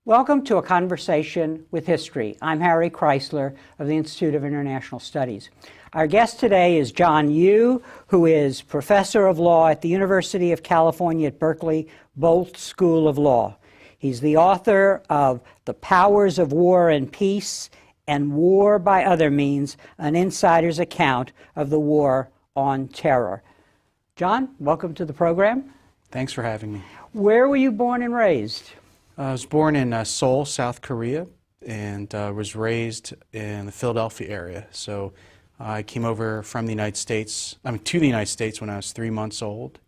Welcome to A Conversation with History. I'm Harry Kreisler of the Institute of International Studies. Our guest today is John Yoo, who is Professor of Law at the University of California at Berkeley Bolt School of Law. He's the author of The Powers of War and Peace and War by Other Means, an insider's account of the War on Terror. John, welcome to the program. Thanks for having me. Where were you born and raised? I was born in Seoul, South Korea, and was raised in the Philadelphia area. So I came over from the United States, to the United States when I was 3 months old.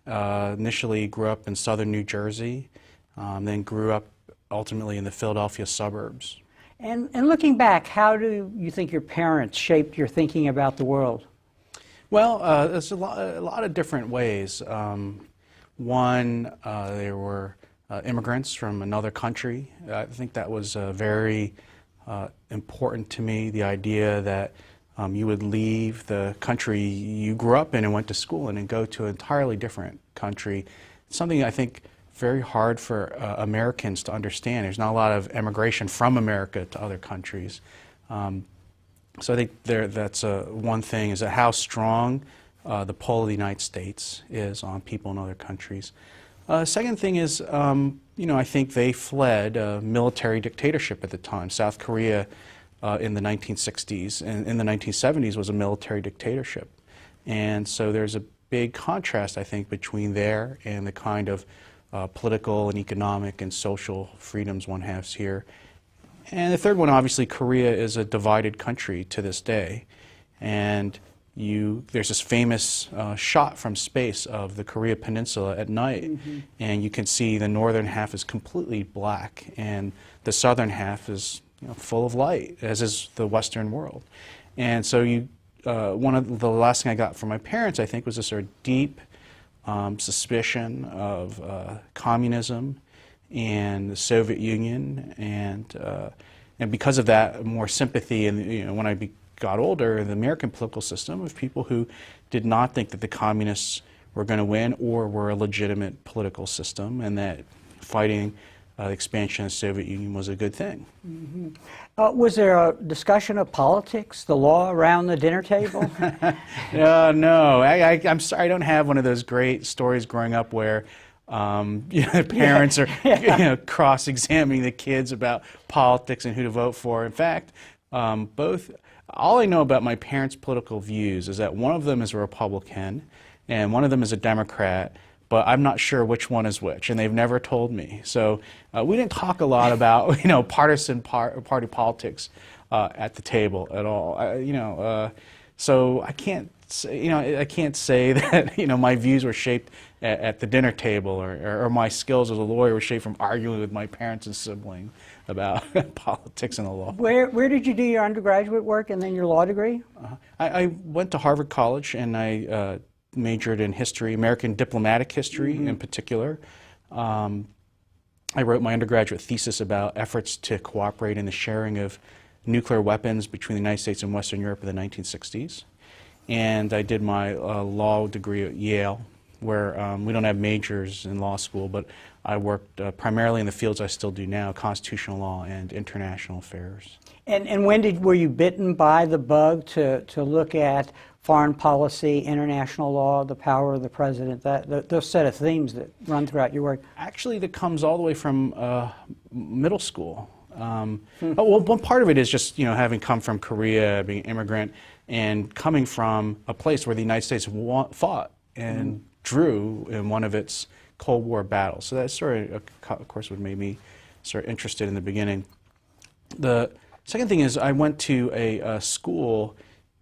Initially grew up in southern New Jersey, then grew up ultimately in the Philadelphia suburbs. And looking back, how do you think your parents shaped your thinking about the world? Well, there's a lot of different ways. One, there were immigrants from another country. I think that was very important to me, the idea that you would leave the country you grew up in and went to school in and go to an entirely different country. It's something I think very hard for Americans to understand. There's not a lot of immigration from America to other countries. So I think that's one thing, is that how strong the pull of the United States is on people in other countries. Second thing is, I think they fled a military dictatorship at the time. South Korea in the 1960s and in the 1970s was a military dictatorship. And so there's a big contrast, I think, between there and the kind of political and economic and social freedoms one has here. And the third one, obviously, Korea is a divided country to this day. And there's this famous shot from space of the Korea Peninsula at night, and you can see the northern half is completely black, and the southern half is full of light, as is the Western world. And so one of the last thing I got from my parents, I think, was a sort of deep suspicion of communism and the Soviet Union, and because of that, more sympathy. And when I got older, the American political system of people who did not think that the communists were going to win or were a legitimate political system, and that fighting the expansion of the Soviet Union was a good thing. Was there a discussion of politics, the law around the dinner table? No, I'm sorry, I don't have one of those great stories growing up where parents are cross-examining the kids about politics and who to vote for. In fact, all I know about my parents' political views is that one of them is a Republican and one of them is a Democrat, but I'm not sure which one is which, and they've never told me. So we didn't talk a lot about partisan party politics at the table at all. So I can't say that my views were shaped at the dinner table, or my skills as a lawyer were shaped from arguing with my parents and siblings about politics and the law. Where did you do your undergraduate work and then your law degree? I went to Harvard College, and I majored in history, American diplomatic history in particular. I wrote my undergraduate thesis about efforts to cooperate in the sharing of nuclear weapons between the United States and Western Europe in the 1960s. And I did my law degree at Yale, where we don't have majors in law school, but I worked primarily in the fields I still do now, constitutional law and international affairs. And when were you bitten by the bug to look at foreign policy, international law, the power of the president, those set of themes that run throughout your work? Actually, that comes all the way from middle school. Well, one part of it is just having come from Korea, being an immigrant, and coming from a place where the United States fought and drew in one of its Cold War battles. So that sort of course, what made me sort of interested in the beginning. The second thing is I went to a school,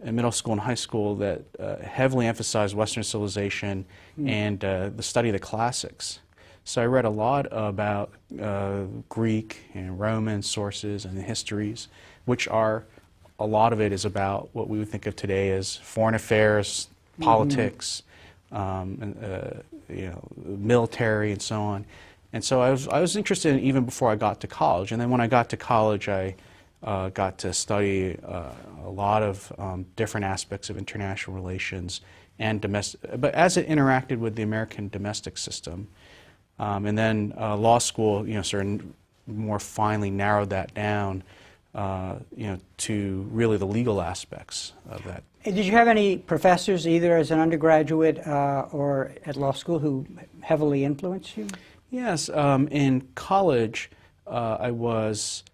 a middle school and high school, that heavily emphasized Western civilization and the study of the classics. So I read a lot about Greek and Roman sources and the histories, which are, a lot of it is about what we would think of today as foreign affairs, politics, military, and so on. And so I was interested in even before I got to college. And then when I got to college, I got to study a lot of different aspects of international relations and domestic, but as it interacted with the American domestic system. And then law school, sort of more finely narrowed that down, to really the legal aspects of that. Did you have any professors, either as an undergraduate or at law school, who heavily influenced you? Yes. In college, I was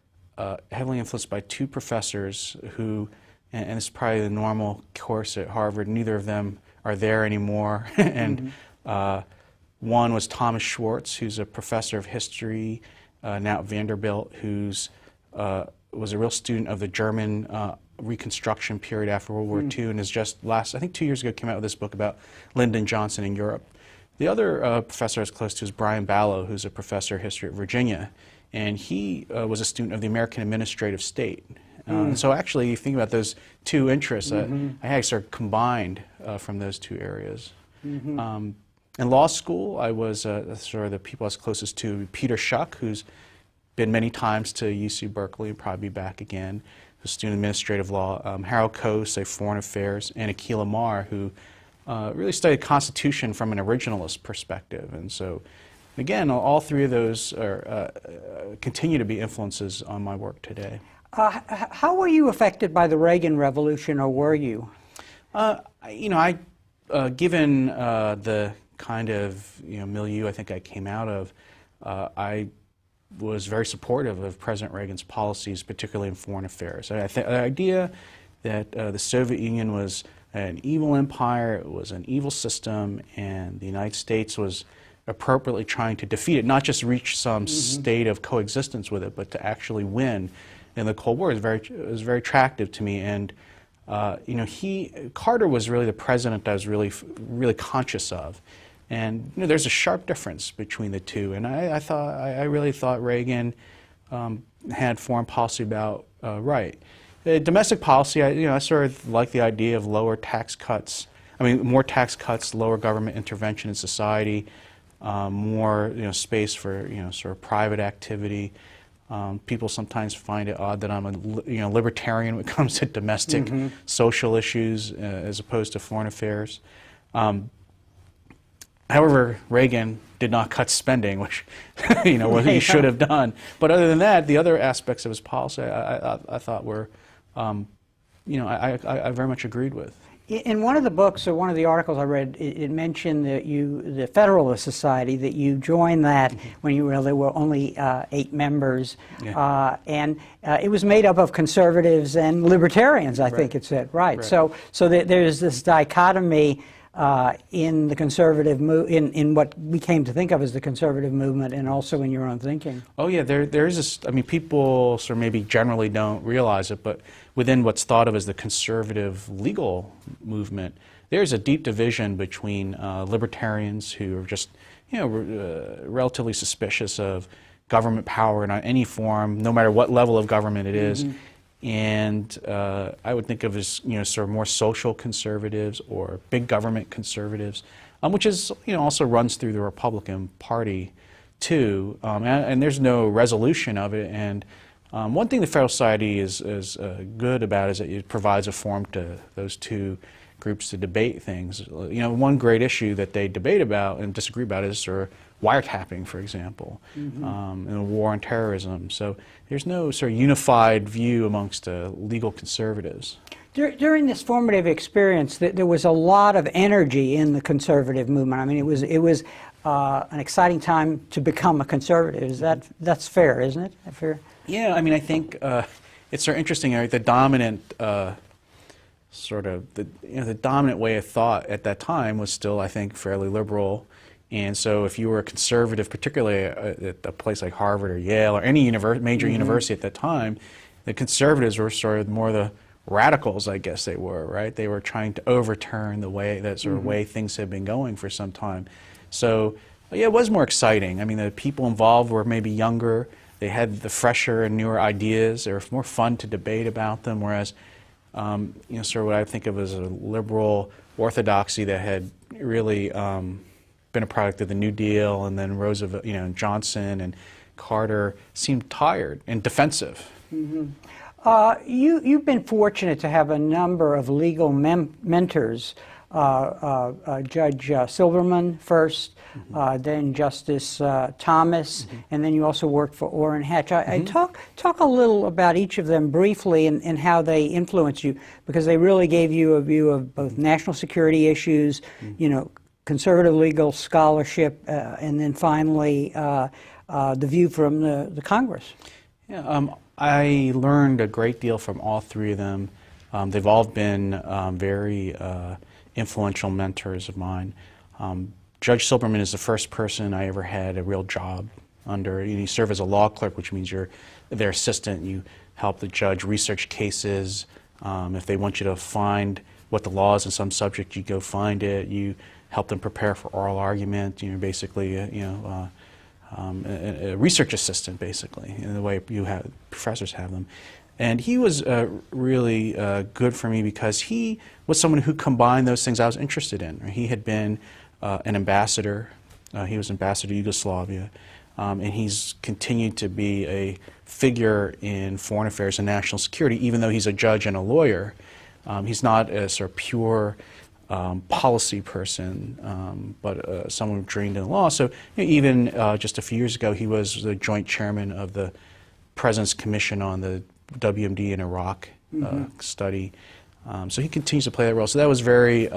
heavily influenced by two professors who, and it's probably the normal course at Harvard, neither of them are there anymore. And one was Thomas Schwartz, who's a professor of history now at Vanderbilt, who's was a real student of the German Reconstruction period after World War II, and has just I think 2 years ago, came out with this book about Lyndon Johnson in Europe. The other professor I was close to is Brian Ballow, who's a professor of history at Virginia, and he was a student of the American Administrative State. And so actually, you think about those two interests, I had sort of combined from those two areas. In law school, I was sort of the people I was closest to, Peter Schuck, who's been many times to UC Berkeley and probably be back again, who's a student of administrative law, Harold Coase, a foreign affairs, and Akhil Amar, who really studied Constitution from an originalist perspective. And so, again, all three of those are, continue to be influences on my work today. How were you affected by the Reagan Revolution, or were you? Given the kind of milieu I think I came out of, I was very supportive of President Reagan's policies, particularly in foreign affairs. The idea that the Soviet Union was an evil empire, it was an evil system, and the United States was appropriately trying to defeat it, not just reach some state of coexistence with it, but to actually win in the Cold War was very attractive to me. And Carter was really the president I was really conscious of. And there's a sharp difference between the two, and I really thought Reagan had foreign policy about right. Domestic policy, I sort of like the idea of lower tax cuts. More tax cuts, lower government intervention in society, more space for sort of private activity. People sometimes find it odd that I'm a libertarian when it comes to domestic social issues as opposed to foreign affairs. However, Reagan did not cut spending, which what he should have done. But other than that, the other aspects of his policy I thought were, I very much agreed with. In one of the books, or one of the articles I read, it mentioned that the Federalist Society, that you joined that when there were only 8 members, and it was made up of conservatives and libertarians, I think it said, right? So there's this dichotomy in the conservative in what we came to think of as the conservative movement, and also in your own thinking. Oh yeah, there's this. People sort of maybe generally don't realize it, but within what's thought of as the conservative legal movement, there's a deep division between libertarians who are just relatively suspicious of government power in any form, no matter what level of government it is. And I would think of as sort of more social conservatives or big government conservatives, which is also runs through the Republican Party too. And there's no resolution of it. And one thing the Federal Society is good about is that it provides a forum to those two groups to debate things. One great issue that they debate about and disagree about is sort of wiretapping, for example, and the war on terrorism. So there's no sort of unified view amongst legal conservatives. During this formative experience, there was a lot of energy in the conservative movement. It was an exciting time to become a conservative. That's fair, isn't it? Fair? Yeah, I think it's sort of interesting. The dominant the dominant way of thought at that time was still, I think, fairly liberal. And so if you were a conservative, particularly at a place like Harvard or Yale or any major university at that time, the conservatives were sort of more the radicals, I guess they were, right? They were trying to overturn the way way things had been going for some time. So yeah, it was more exciting. The people involved were maybe younger. They had the fresher and newer ideas. They were more fun to debate about them, whereas sort of what I think of as a liberal orthodoxy that had really been a product of the New Deal, and then Roosevelt, Johnson and Carter seemed tired and defensive. You've been fortunate to have a number of legal mentors Judge Silverman first, then Justice Thomas, and then you also worked for Orrin Hatch. I talk a little about each of them briefly and how they influenced you, because they really gave you a view of both national security issues, you know, conservative legal scholarship, and then finally the view from the Congress. Yeah, I learned a great deal from all three of them. They've all been very influential mentors of mine. Judge Silberman is the first person I ever had a real job under. You serve as a law clerk, which means you're their assistant. You help the judge research cases. If they want you to find what the law is in some subject, you go find it. You help them prepare for oral argument. You know, basically, a research assistant, basically, in the way professors have them. And he was really good for me because he was someone who combined those things I was interested in. He had been an ambassador. He was ambassador to Yugoslavia. And he's continued to be a figure in foreign affairs and national security, even though he's a judge and a lawyer. He's not a sort of pure policy person, but someone trained in law. So even just a few years ago, he was the joint chairman of the President's Commission on the WMD in Iraq study. So he continues to play that role. So that was very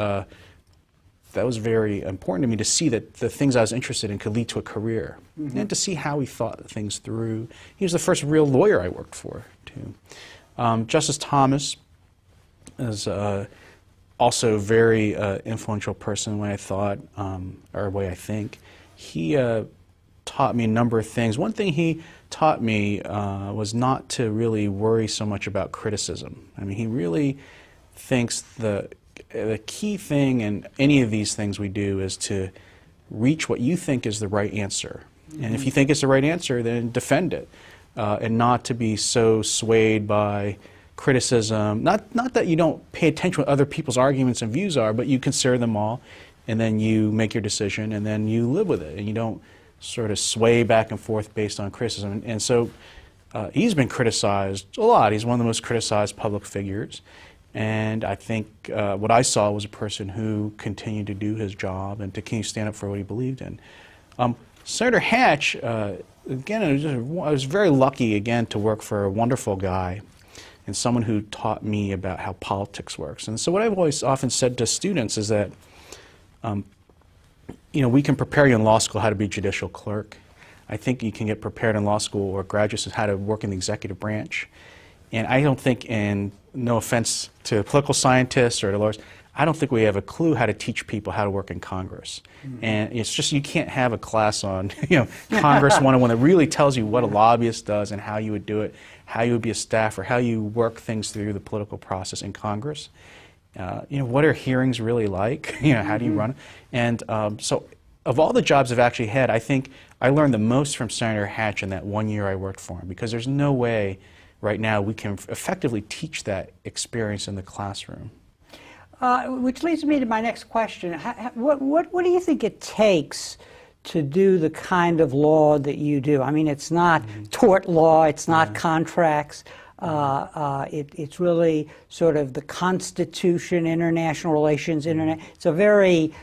important to me, to see that the things I was interested in could lead to a career, and to see how he thought things through. He was the first real lawyer I worked for, too. Justice Thomas is also a very influential person, the way I thought, or the way I think. He taught me a number of things. One thing he taught me was not to really worry so much about criticism. I mean, he really thinks the key thing in any of these things we do is to reach what you think is the right answer. And if you think it's the right answer, then defend it, and not to be so swayed by criticism. Not that you don't pay attention to what other people's arguments and views are, but you consider them all, and then you make your decision, and then you live with it, and you don't sort of sway back and forth based on criticism. And so he's been criticized a lot. He's one of the most criticized public figures. And I think what I saw was a person who continued to do his job and to continue to stand up for what he believed in. Senator Hatch, again, I was very lucky, again, to work for a wonderful guy and someone who taught me about how politics works. And so what I've always often said to students is that we can prepare you in law school how to be a judicial clerk. I think you can get prepared in law school or graduate school how to work in the executive branch. And I don't think, and no offense to political scientists or to lawyers, I don't think we have a clue how to teach people how to work in Congress. And it's just, you can't have a class on Congress 101 that really tells you what a lobbyist does and how you would do it, how you would be a staffer, how you work things through the political process in Congress. What are hearings really like? How do you run? And so of all the jobs I've actually had, I think I learned the most from Senator Hatch in that 1 year I worked for him, because there's no way right now we can effectively teach that experience in the classroom. Which leads me to my next question. What do you think it takes to do the kind of law that you do? I mean, it's not tort law, it's not contracts. It's really sort of the Constitution, international relations, it's a very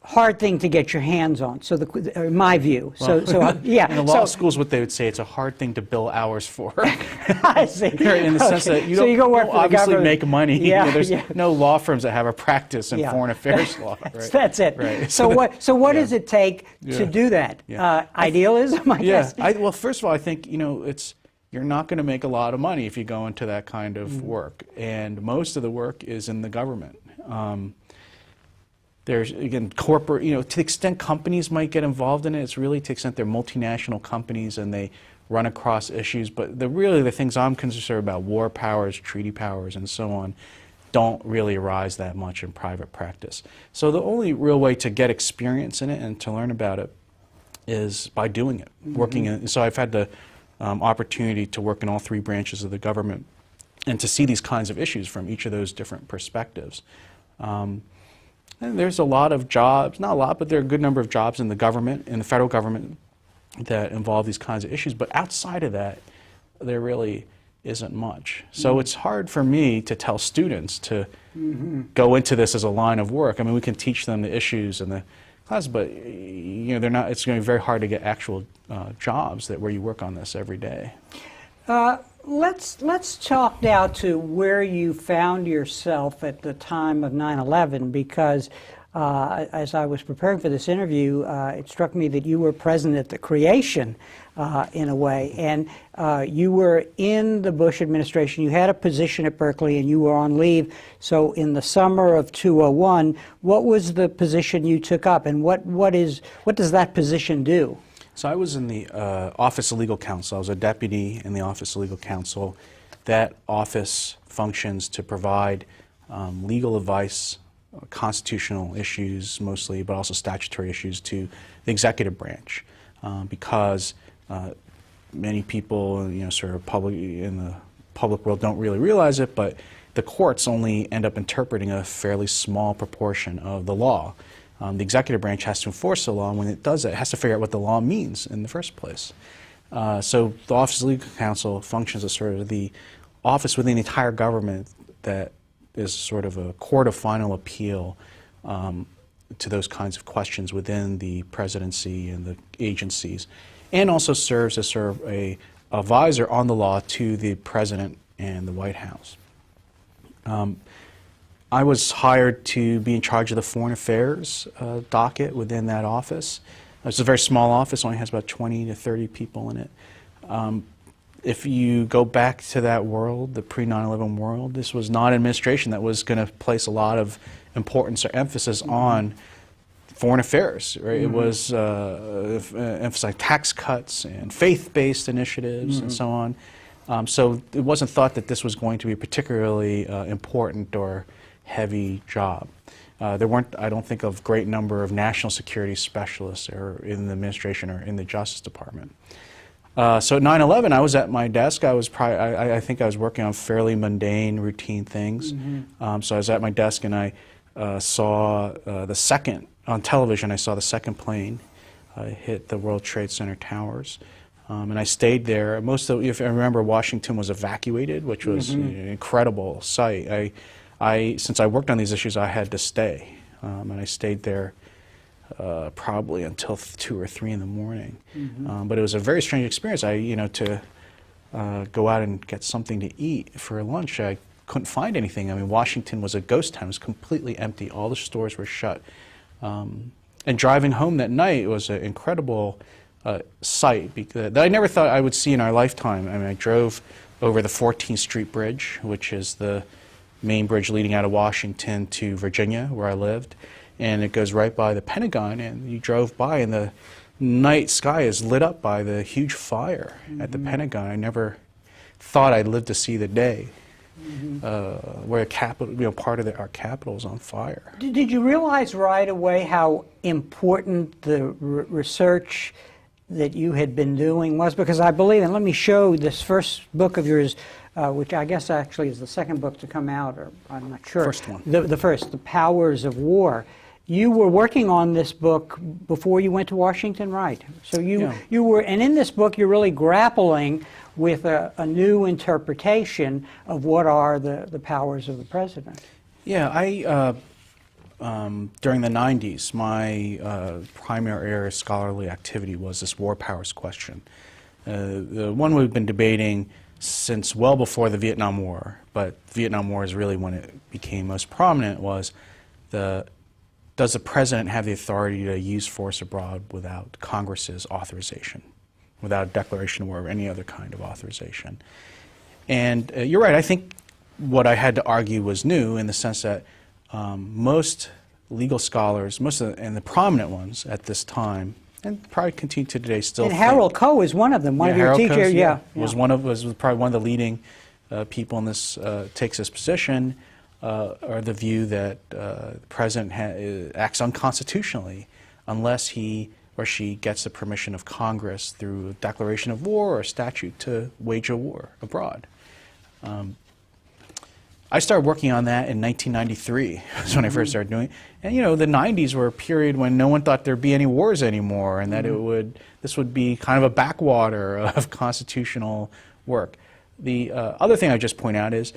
hard thing to get your hands on. So, in my view. Yeah. In the law schools, what they would say, it's a hard thing to bill hours for. I see. In the sense that you don't obviously make money. Yeah, there's no law firms that have a practice in foreign affairs law. Right? That's it. Right. So what does it take to do that? Idealism, I guess. Well, first of all, I think you're not going to make a lot of money if you go into that kind of work, and most of the work is in the government. There's, again, corporate, to the extent companies might get involved in it, it's really to the extent they're multinational companies and they run across issues. But really the things I'm concerned about, war powers, treaty powers, and so on, don't really arise that much in private practice. So the only real way to get experience in it and to learn about it is by doing it, working in it. So I've had the opportunity to work in all three branches of the government and to see these kinds of issues from each of those different perspectives. And there's a lot of jobs, not a lot, but there are a good number of jobs in the government, in the federal government, that involve these kinds of issues. But outside of that, there really isn't much. So it's hard for me to tell students to go into this as a line of work. I mean, we can teach them the issues in the class, but you know, they're not. It's going to be very hard to get actual jobs where you work on this every day. Let's talk now to where you found yourself at the time of 9/11, because as I was preparing for this interview, it struck me that you were present at the creation, in a way, and you were in the Bush administration. You had a position at Berkeley, and you were on leave. So, in the summer of 2001, what was the position you took up, and what does that position do? So I was in the Office of Legal Counsel. I was a deputy in the Office of Legal Counsel. That office functions to provide legal advice, constitutional issues mostly, but also statutory issues to the executive branch, because many people, you know, sort of in the public world don't really realize it, but the courts only end up interpreting a fairly small proportion of the law. The executive branch has to enforce the law, and when it does that, it has to figure out what the law means in the first place. So the Office of Legal Counsel functions as sort of the office within the entire government that is sort of a court of final appeal to those kinds of questions within the presidency and the agencies, and also serves as sort of a advisor on the law to the president and the White House. I was hired to be in charge of the foreign affairs docket within that office. It's a very small office, only has about 20 to 30 people in it. If you go back to that world, the pre-9/11 world, this was not an administration that was going to place a lot of importance or emphasis on foreign affairs. Right? It was emphasizing tax cuts and faith-based initiatives and so on. So it wasn't thought that this was going to be a particularly important or heavy job. There weren't, I don't think, a great number of national security specialists in the administration or in the Justice Department. So at 9/11, I was at my desk. I think I was working on fairly mundane, routine things. So I was at my desk, and I saw on television, I saw the second plane hit the World Trade Center towers. And I stayed there. If I remember, Washington was evacuated, which was an incredible sight. Since I worked on these issues, I had to stay, and I stayed there probably until 2 or 3 in the morning. But it was a very strange experience. To go out and get something to eat for lunch, I couldn't find anything. I mean, Washington was a ghost town. It was completely empty. All the stores were shut. And driving home that night was an incredible sight that I never thought I would see in our lifetime. I mean, I drove over the 14th Street Bridge, which is the main bridge leading out of Washington to Virginia, where I lived, and it goes right by the Pentagon, and you drove by, and the night sky is lit up by the huge fire at the Pentagon. I never thought I'd live to see the day where part of our Capitol is on fire. Did you realize right away how important the research that you had been doing was? Because I believe, and let me show this first book of yours, which I guess actually is the second book to come out, or I'm not sure. First one. The first, The Powers of War. You were working on this book before you went to Washington, right? So you were, and in this book you're really grappling with a new interpretation of what are the powers of the president. Yeah, during the 90s, my primary area of scholarly activity was this war powers question. The one we've been debating since well before the Vietnam War, but the Vietnam War is really when it became most prominent, was does the president have the authority to use force abroad without Congress's authorization, without a declaration of war or any other kind of authorization? And you're right, I think what I had to argue was new in the sense that most legal scholars, and the prominent ones at this time, and probably continue to today, still. And Harold Coe is one of them. One of your teachers, was probably one of the leading people in this takes this position, or the view that the president acts unconstitutionally unless he or she gets the permission of Congress through a declaration of war or statute to wage a war abroad. I started working on that in 1993. That's when I first started doing it. And the 90s were a period when no one thought there'd be any wars anymore, and that this would be kind of a backwater of constitutional work. The other thing I just point out is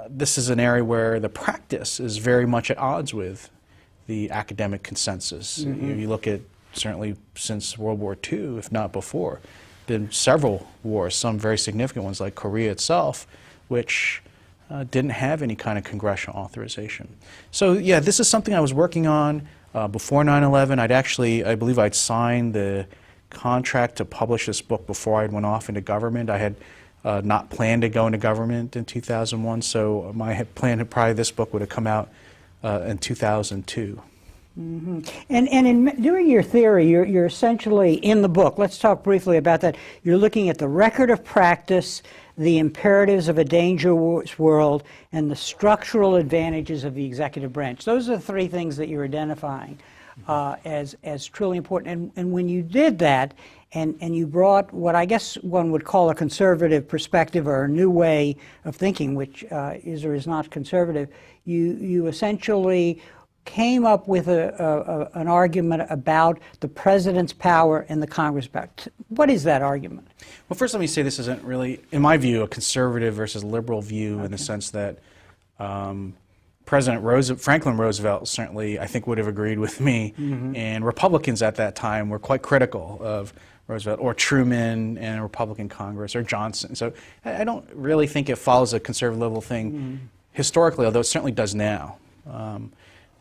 this is an area where the practice is very much at odds with the academic consensus. You look at, certainly since World War II, if not before, been several wars, some very significant ones like Korea itself, which didn't have any kind of congressional authorization. So yeah, this is something I was working on before 9/11. I believe I'd signed the contract to publish this book before I went off into government. I had not planned to go into government in 2001, so my plan had probably this book would have come out in 2002. Mm-hmm. And during your theory, you're essentially, in the book, let's talk briefly about that, you're looking at the record of practice, the imperatives of a dangerous world, and the structural advantages of the executive branch. Those are the three things that you're identifying as truly important. And when you did that, and you brought what I guess one would call a conservative perspective or a new way of thinking, which is or is not conservative, you essentially came up with an argument about the president's power and the Congress' power. What is that argument? Well, first let me say this isn't really, in my view, a conservative versus liberal view in the sense that Franklin Roosevelt certainly, I think, would have agreed with me, and Republicans at that time were quite critical of Roosevelt, or Truman and a Republican Congress, or Johnson. So I don't really think it follows a conservative liberal thing historically, although it certainly does now.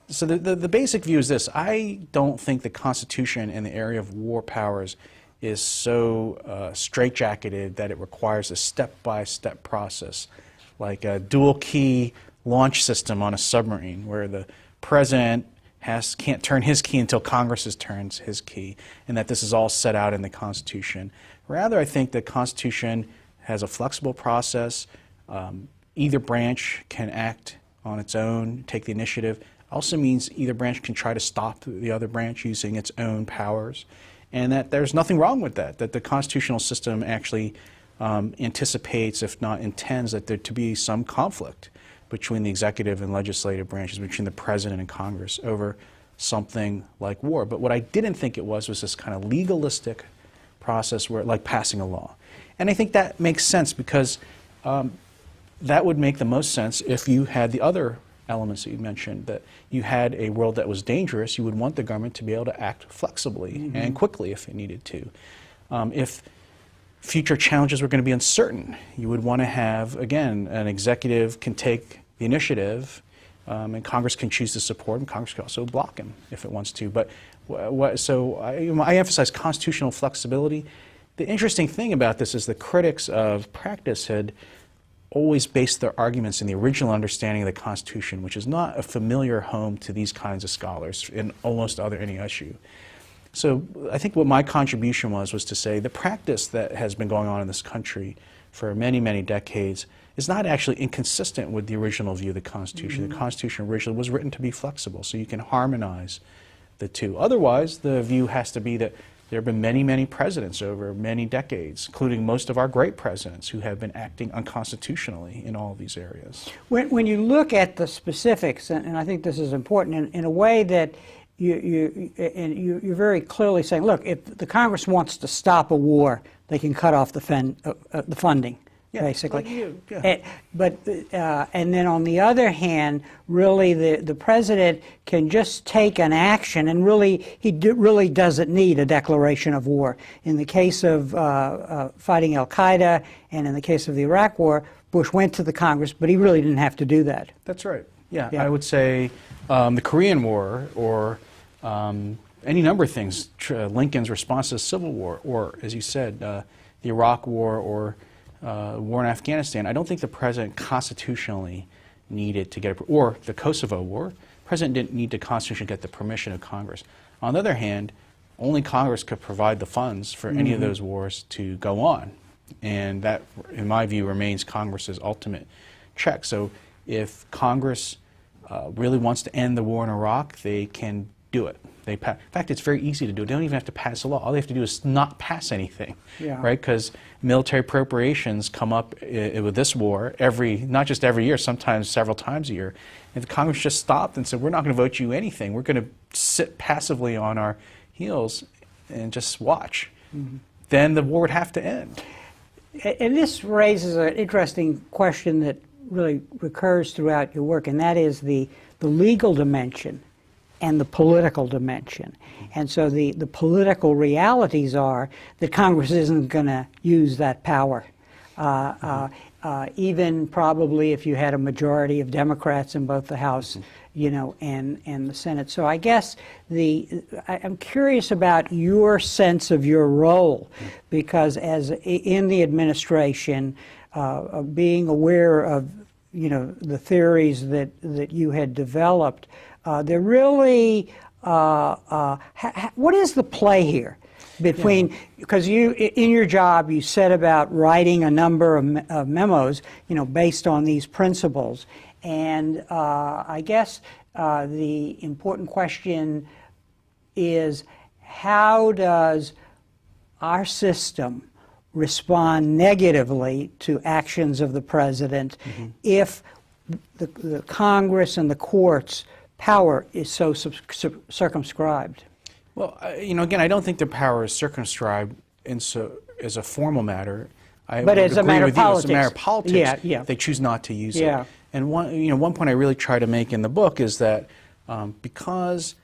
So the basic view is this: I don't think the Constitution in the area of war powers is so straitjacketed that it requires a step-by-step process, like a dual-key launch system on a submarine, where the president can't turn his key until Congress turns his key, and that this is all set out in the Constitution. Rather, I think the Constitution has a flexible process. Either branch can act on its own, take the initiative. Also means either branch can try to stop the other branch using its own powers, and that there's nothing wrong with that, that the constitutional system actually anticipates, if not intends, that there to be some conflict between the executive and legislative branches, between the president and Congress, over something like war. But what I didn't think it was this kind of legalistic process where, like passing a law. And I think that makes sense because that would make the most sense if you had the other elements that you mentioned, that you had a world that was dangerous. You would want the government to be able to act flexibly and quickly if it needed to. If future challenges were going to be uncertain, you would want to have, again, an executive can take the initiative, and Congress can choose to support him. Congress can also block him if it wants to. But so I emphasize constitutional flexibility. The interesting thing about this is the critics of practice had always based their arguments in the original understanding of the Constitution, which is not a familiar home to these kinds of scholars in almost any issue. So I think what my contribution was to say the practice that has been going on in this country for many, many decades is not actually inconsistent with the original view of the Constitution. The Constitution originally was written to be flexible, so you can harmonize the two. Otherwise, the view has to be that there have been many, many presidents over many decades, including most of our great presidents, who have been acting unconstitutionally in all of these areas. When you look at the specifics, and I think this is important, in a way that you're very clearly saying, look, if the Congress wants to stop a war, they can cut off the funding. Yeah, basically. And then on the other hand, really the president can just take an action, and really really doesn't need a declaration of war. In the case of fighting Al-Qaeda and in the case of the Iraq War, Bush went to the Congress, but he really didn't have to do that. That's right. Yeah. I would say the Korean War or any number of things, Lincoln's response to the Civil War, or as you said, the Iraq War or war in Afghanistan, I don't think the president constitutionally needed to get, or the Kosovo War, the president didn't need to constitutionally get the permission of Congress. On the other hand, only Congress could provide the funds for any of those wars to go on. And that, in my view, remains Congress's ultimate check. So if Congress really wants to end the war in Iraq, they can do it. In fact, it's very easy to do it. They don't even have to pass a law. All they have to do is not pass anything, right? Because military appropriations come up with this war not just every year, sometimes several times a year. If Congress just stopped and said, we're not going to vote you anything, we're going to sit passively on our heels and just watch, then the war would have to end. And this raises an interesting question that really recurs throughout your work, and that is the legal dimension and the political dimension. And so the political realities are that Congress isn't going to use that power. Even probably if you had a majority of Democrats in both the House, and the Senate. So I guess I'm curious about your sense of your role, because as in the administration, being aware of the theories that you had developed, they're really what is the play here? Between, because you, in your job, you set about writing a number of memos, based on these principles. And I guess the important question is, how does our system respond negatively to actions of the president if the Congress and the courts' power is so circumscribed? Well, again, I don't think the power is circumscribed as a formal matter. But as a matter of politics. It's a matter of politics. Yeah. They choose not to use it. And one point I really try to make in the book is that because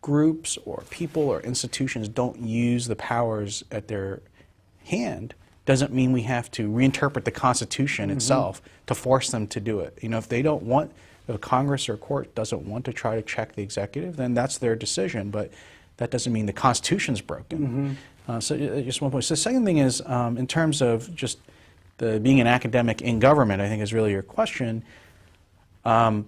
groups or people or institutions don't use the powers at their hand, doesn't mean we have to reinterpret the Constitution itself to force them to do it. If they don't want, if Congress or court doesn't want to try to check the executive, then that's their decision. But that doesn't mean the Constitution's broken. So just one point. So the second thing is, in terms of just being an academic in government, I think is really your question. Well,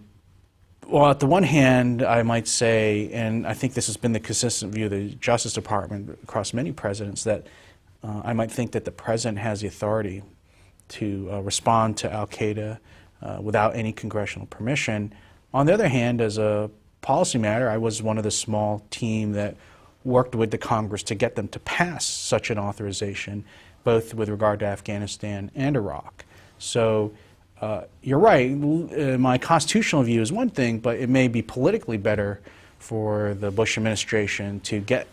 at the one hand, I might say, and I think this has been the consistent view of the Justice Department across many presidents, that I might think that the president has the authority to respond to al-Qaeda without any congressional permission. On the other hand, as a policy matter, I was one of the small team that worked with the Congress to get them to pass such an authorization, both with regard to Afghanistan and Iraq. So you're right, my constitutional view is one thing, but it may be politically better for the Bush administration to get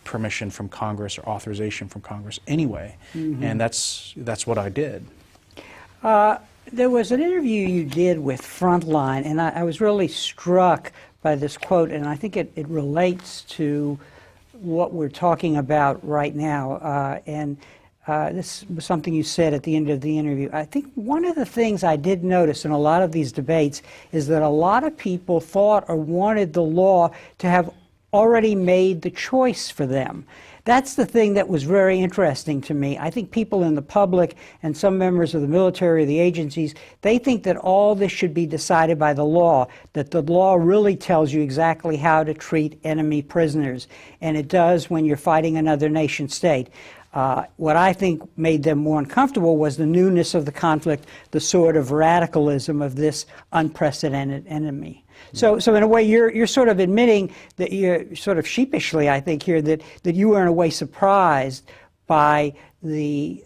permission from Congress or authorization from Congress anyway, and that's what I did. There was an interview you did with Frontline, and I was really struck by this quote, and I think it relates to what we're talking about right now. This was something you said at the end of the interview. I think one of the things I did notice in a lot of these debates is that a lot of people thought or wanted the law to have already made the choice for them. That's the thing that was very interesting to me. I think people in the public and some members of the military or the agencies, they think that all this should be decided by the law, that the law really tells you exactly how to treat enemy prisoners, and it does when you're fighting another nation state. What I think made them more uncomfortable was the newness of the conflict, the sort of radicalism of this unprecedented enemy. So in a way, you're sort of admitting that you're sort of sheepishly, I think, here that you were in a way surprised by the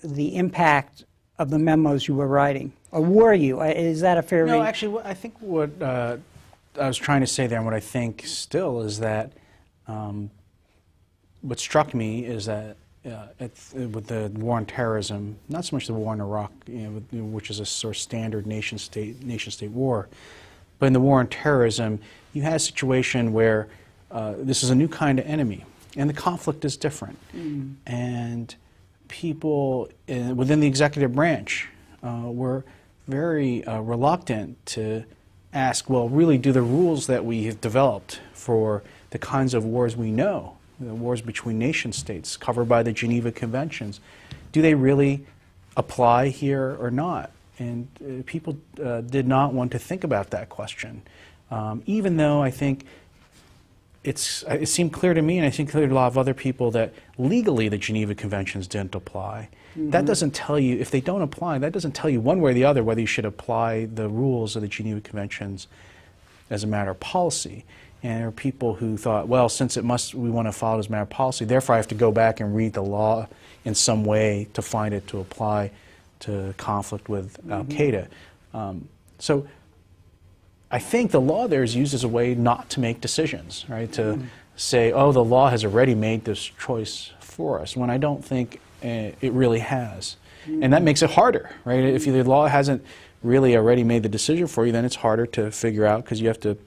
impact of the memos you were writing, or were you? Is that a fair read? No, actually, I think what I was trying to say there, and what I think still is that what struck me is that with the war on terrorism, not so much the war in Iraq, which is a sort of standard nation-state war, but in the war on terrorism, you had a situation where this is a new kind of enemy, and the conflict is different. And people within the executive branch were very reluctant to ask, well, really, do the rules that we have developed for the kinds of wars we know, the wars between nation states covered by the Geneva Conventions, do they really apply here or not? And people did not want to think about that question, even though I think it seemed clear to me, and I think clear to a lot of other people, that legally the Geneva Conventions didn't apply. That doesn't tell you, if they don't apply, that doesn't tell you one way or the other whether you should apply the rules of the Geneva Conventions as a matter of policy. And there are people who thought, well, since we want to follow it as a matter of policy, therefore I have to go back and read the law in some way to find it to apply to conflict with al-Qaeda. So I think the law there is used as a way not to make decisions, right? To say, oh, the law has already made this choice for us, when I don't think it really has. And that makes it harder, right? If the law hasn't really already made the decision for you, then it's harder to figure out because you have to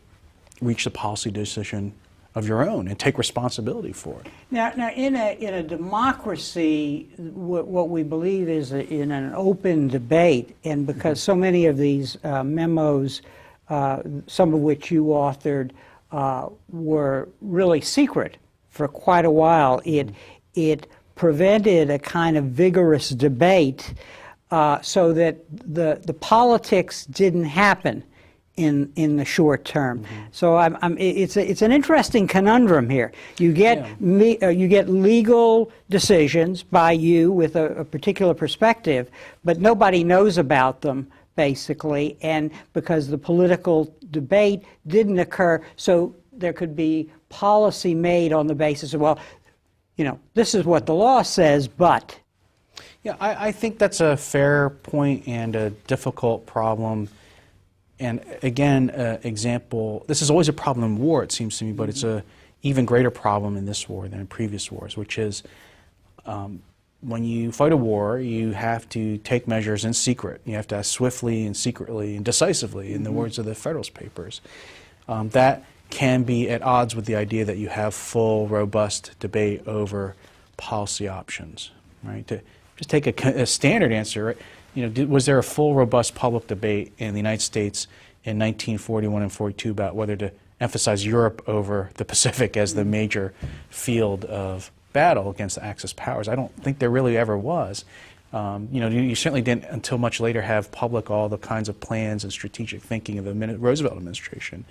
reach the policy decision of your own and take responsibility for it. Now in a democracy, what we believe is in an open debate, and because so many of these memos, some of which you authored, were really secret for quite a while, it prevented a kind of vigorous debate so that the politics didn't happen in the short term. So it's an interesting conundrum here. You get you get legal decisions by you with a particular perspective, but nobody knows about them basically, and because the political debate didn't occur, so there could be policy made on the basis of, well, you know, this is what the law says, but. Yeah, I think that's a fair point and a difficult problem. And again, example, this is always a problem in war, it seems to me, but it's an even greater problem in this war than in previous wars, which is when you fight a war, you have to take measures in secret. You have to act swiftly and secretly and decisively, in the words of the Federalist Papers. That can be at odds with the idea that you have full, robust debate over policy options, right? To just take a standard answer, right? You know, was there a full, robust public debate in the United States in 1941 and 42 about whether to emphasize Europe over the Pacific as the major field of battle against the Axis powers? I don't think there really ever was. You know, you certainly didn't until much later have public all the kinds of plans and strategic thinking of the Roosevelt administration,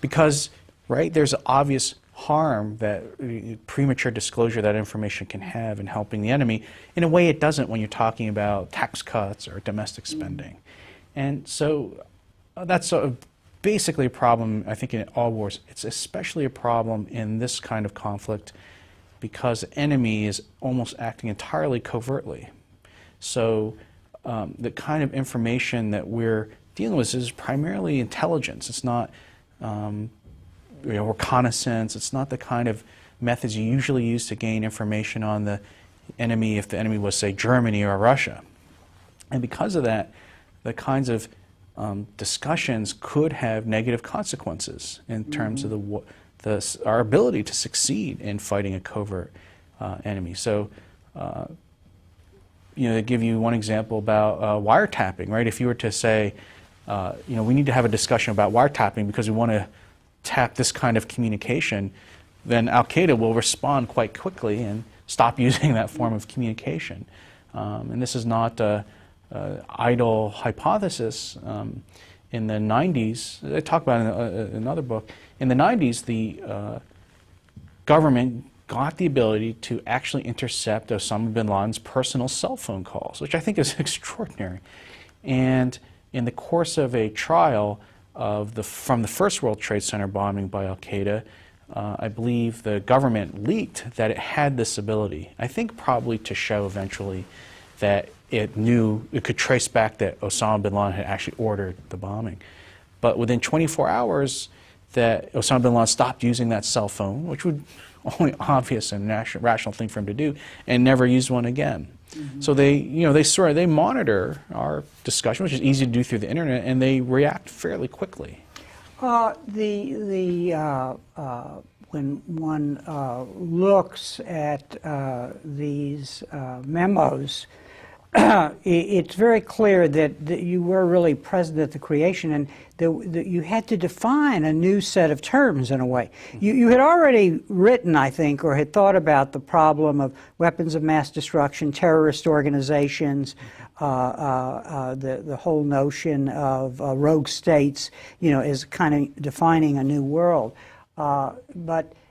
because, right, there's obvious harm that premature disclosure of that information can have in helping the enemy in a way it doesn't when you're talking about tax cuts or domestic spending. And so that's basically a problem, I think, in all wars. It's especially a problem in this kind of conflict because the enemy is almost acting entirely covertly. So the kind of information that we're dealing with is primarily intelligence. It's not you know, reconnaissance. It's not the kind of methods you usually use to gain information on the enemy if the enemy was, say, Germany or Russia. And because of that, the kinds of discussions could have negative consequences in terms of our ability to succeed in fighting a covert enemy. So, you know, to give you one example about wiretapping, right? If you were to say, you know, we need to have a discussion about wiretapping because we want to tap this kind of communication, then Al-Qaeda will respond quite quickly and stop using that form of communication. And this is not an idle hypothesis. In the 90s, I talk about it in another book, in the 90s the government got the ability to actually intercept Osama bin Laden's personal cell phone calls, which I think is extraordinary. And in the course of a trial from the first World Trade Center bombing by Al-Qaeda, I believe the government leaked that it had this ability. I think probably to show eventually that it knew, it could trace back that Osama bin Laden had actually ordered the bombing. But within 24 hours, that Osama bin Laden stopped using that cell phone, which would only obvious and rational thing for him to do, and never used one again. So they, you know, they monitor our discussion, which is easy to do through the internet, and they react fairly quickly. When one looks at these memos, it's very clear that you were really present at the creation, and that you had to define a new set of terms in a way. You had already written, I think, or had thought about the problem of weapons of mass destruction, terrorist organizations, the whole notion of rogue states, you know, as kind of defining a new world.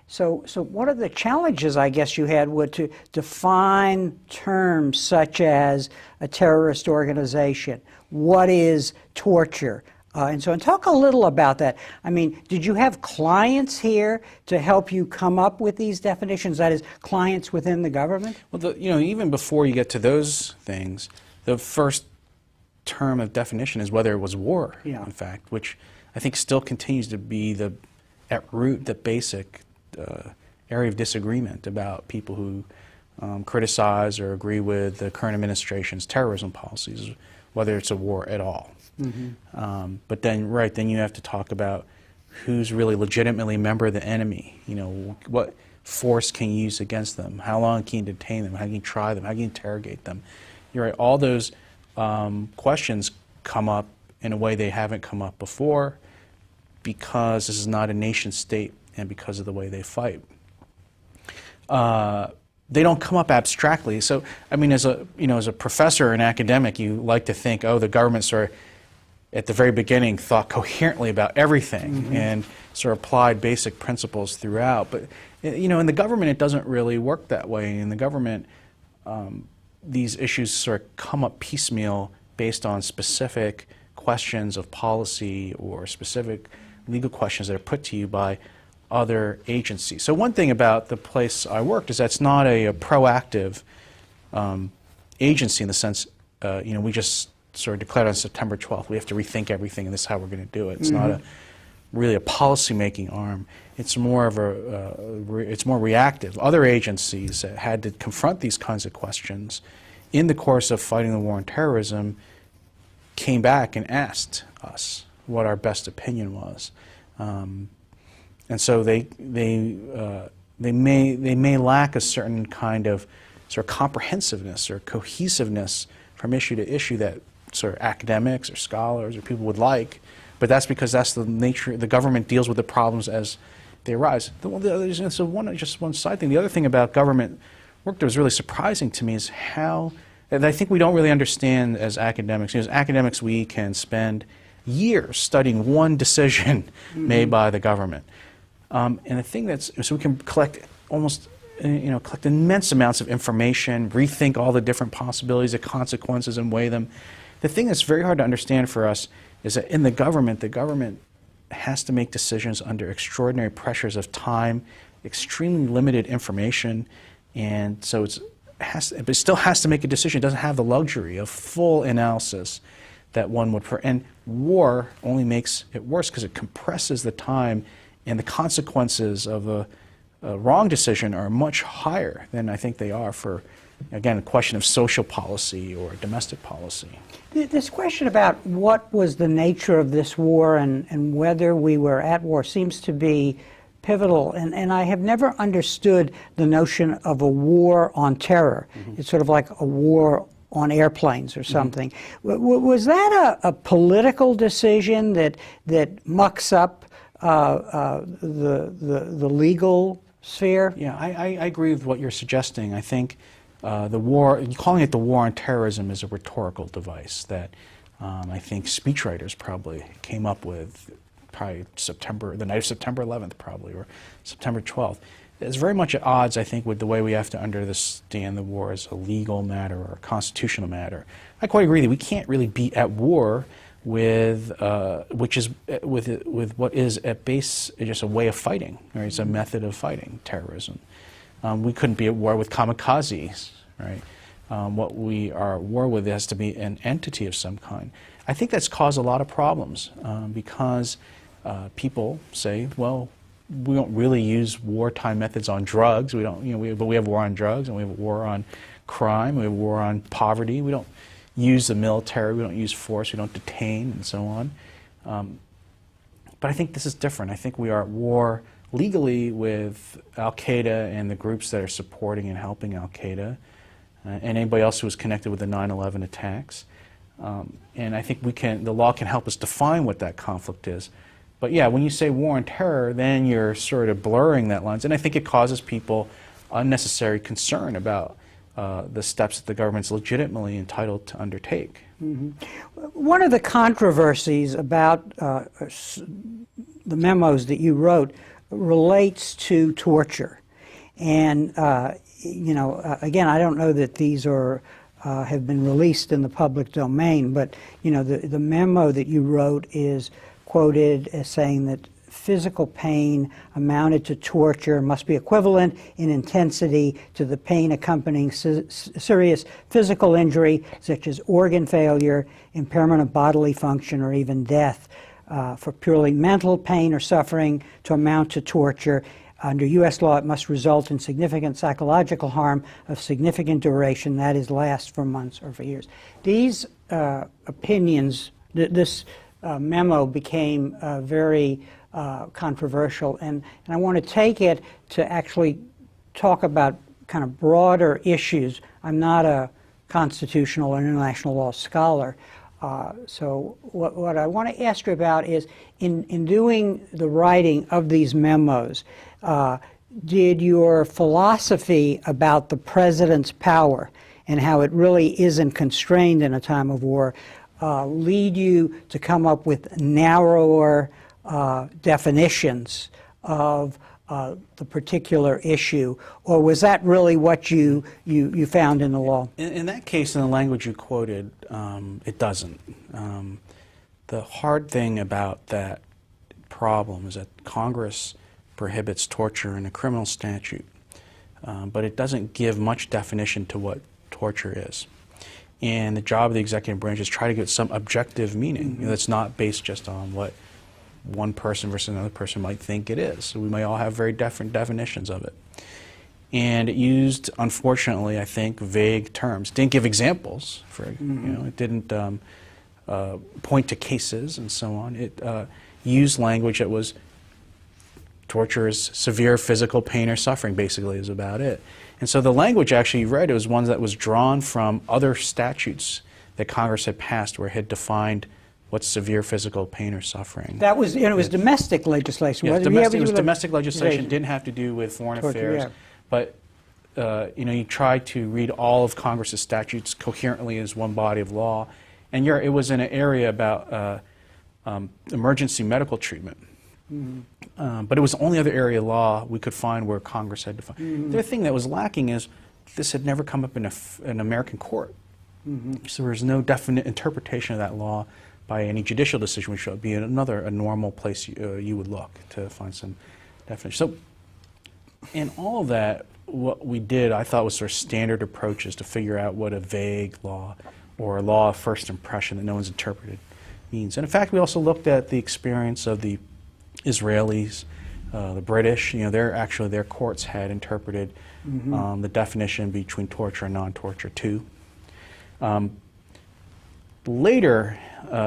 So one of the challenges I guess you had were to define terms such as a terrorist organization. What is torture? And talk a little about that. I mean, did you have clients here to help you come up with these definitions? That is, clients within the government? Well, you know, even before you get to those things, the first term of definition is whether it was war, in fact, which I think still continues to be at root the basic area of disagreement about people who criticize or agree with the current administration's terrorism policies, whether it's a war at all. But then, then you have to talk about who's really legitimately a member of the enemy. You know, what force can you use against them? How long can you detain them? How can you try them? How can you interrogate them? You're right. All those questions come up in a way they haven't come up before, because this is not a nation state and because of the way they fight. They don't come up abstractly. So, I mean, as a professor or an academic, you like to think, oh, the government sort of, at the very beginning, thought coherently about everything and sort of applied basic principles throughout. But, you know, in the government, it doesn't really work that way. In the government, these issues sort of come up piecemeal based on specific questions of policy or specific legal questions that are put to you by other agencies. So one thing about the place I worked is that's not a proactive agency in the sense, you know, we just sort of declared on September 12th, we have to rethink everything and this is how we're going to do it. It's not really a policy-making arm. It's more of it's more reactive. Other agencies that had to confront these kinds of questions in the course of fighting the war on terrorism came back and asked us what our best opinion was. And so they may lack a certain kind of sort of comprehensiveness or cohesiveness from issue to issue that sort of academics or scholars or people would like, but that's because that's the nature. The government deals with the problems as they arise. Just one side thing. The other thing about government work that was really surprising to me is how, and I think we don't really understand as academics. As academics, we can spend years studying one decision made by the government. And the thing so we can collect almost, collect immense amounts of information, rethink all the different possibilities, the consequences, and weigh them. The thing that's very hard to understand for us is that in the government has to make decisions under extraordinary pressures of time, extremely limited information, and so but it still has to make a decision. It doesn't have the luxury of full analysis that one would. And war only makes it worse because it compresses the time, and the consequences of a wrong decision are much higher than I think they are for, again, a question of social policy or domestic policy. This question about what was the nature of this war and whether we were at war seems to be pivotal, and I have never understood the notion of a war on terror. It's sort of like a war on airplanes or something. Was that a political decision that mucks up the legal sphere? Yeah, I agree with what you're suggesting. I think the war, calling it the war on terrorism, is a rhetorical device that I think speechwriters probably came up with, probably the night of September 11th, probably, or September 12th. It's very much at odds, I think, with the way we have to understand the war as a legal matter or a constitutional matter. I quite agree that we can't really be at war with what is at base just a way of fighting, right? It's a method of fighting terrorism. We couldn't be at war with kamikazes, right? What we are at war with has to be an entity of some kind. I think that's caused a lot of problems because people say, well, we don't really use wartime methods on drugs. We don't, but we have war on drugs, and we have war on crime. We have war on poverty. We don't use the military. We don't use force. We don't detain, and so on. But I think this is different. I think we are at war legally with Al-Qaeda and the groups that are supporting and helping Al-Qaeda, and anybody else who was connected with the 9/11 attacks. And I think the law can help us define what that conflict is. But yeah, when you say war on terror, then you're sort of blurring that lines, and I think it causes people unnecessary concern about the steps that the government's legitimately entitled to undertake. One of the controversies about the memos that you wrote relates to torture, and again, I don't know that these have been released in the public domain, but the memo that you wrote is quoted as saying that physical pain amounted to torture must be equivalent in intensity to the pain accompanying serious physical injury, such as organ failure, impairment of bodily function, or even death. For purely mental pain or suffering to amount to torture, Under U.S. law, it must result in significant psychological harm of significant duration, that is, last for months or for years. These opinions, this memo became very controversial, and I want to take it to actually talk about kind of broader issues. I'm not a constitutional or international law scholar, so what I want to ask you about is, in doing the writing of these memos, did your philosophy about the president's power and how it really isn't constrained in a time of war lead you to come up with narrower definitions of the particular issue, or was that really what you found in the law? In that case, in the language you quoted, it doesn't. The hard thing about that problem is that Congress prohibits torture in a criminal statute, but it doesn't give much definition to what torture is. And the job of the executive branch is try to give it some objective meaning that's not based just on what one person versus another person might think it is. So we may all have very different definitions of it. And it used, unfortunately, I think, vague terms. Didn't give examples. It didn't point to cases and so on. It used language that was torture is severe physical pain or suffering, basically, is about it. And so the language actually you read, it was one that was drawn from other statutes that Congress had passed where it had defined what's severe physical pain or suffering. That was, it was domestic legislation. Yes, it was domestic legislation, didn't have to do with foreign affairs. Yeah. But you try to read all of Congress's statutes coherently as one body of law. And it was in an area about emergency medical treatment. But it was the only other area of law we could find where Congress had defined. The other thing that was lacking is this had never come up in an American court. So there's no definite interpretation of that law by any judicial decision, which would be a normal place you would look to find some definition. So in all of that, what we did, I thought, was sort of standard approaches to figure out what a vague law or a law of first impression that no one's interpreted means. And in fact, we also looked at the experience of the Israelis, the British. Their courts had interpreted the definition between torture and non-torture too. Later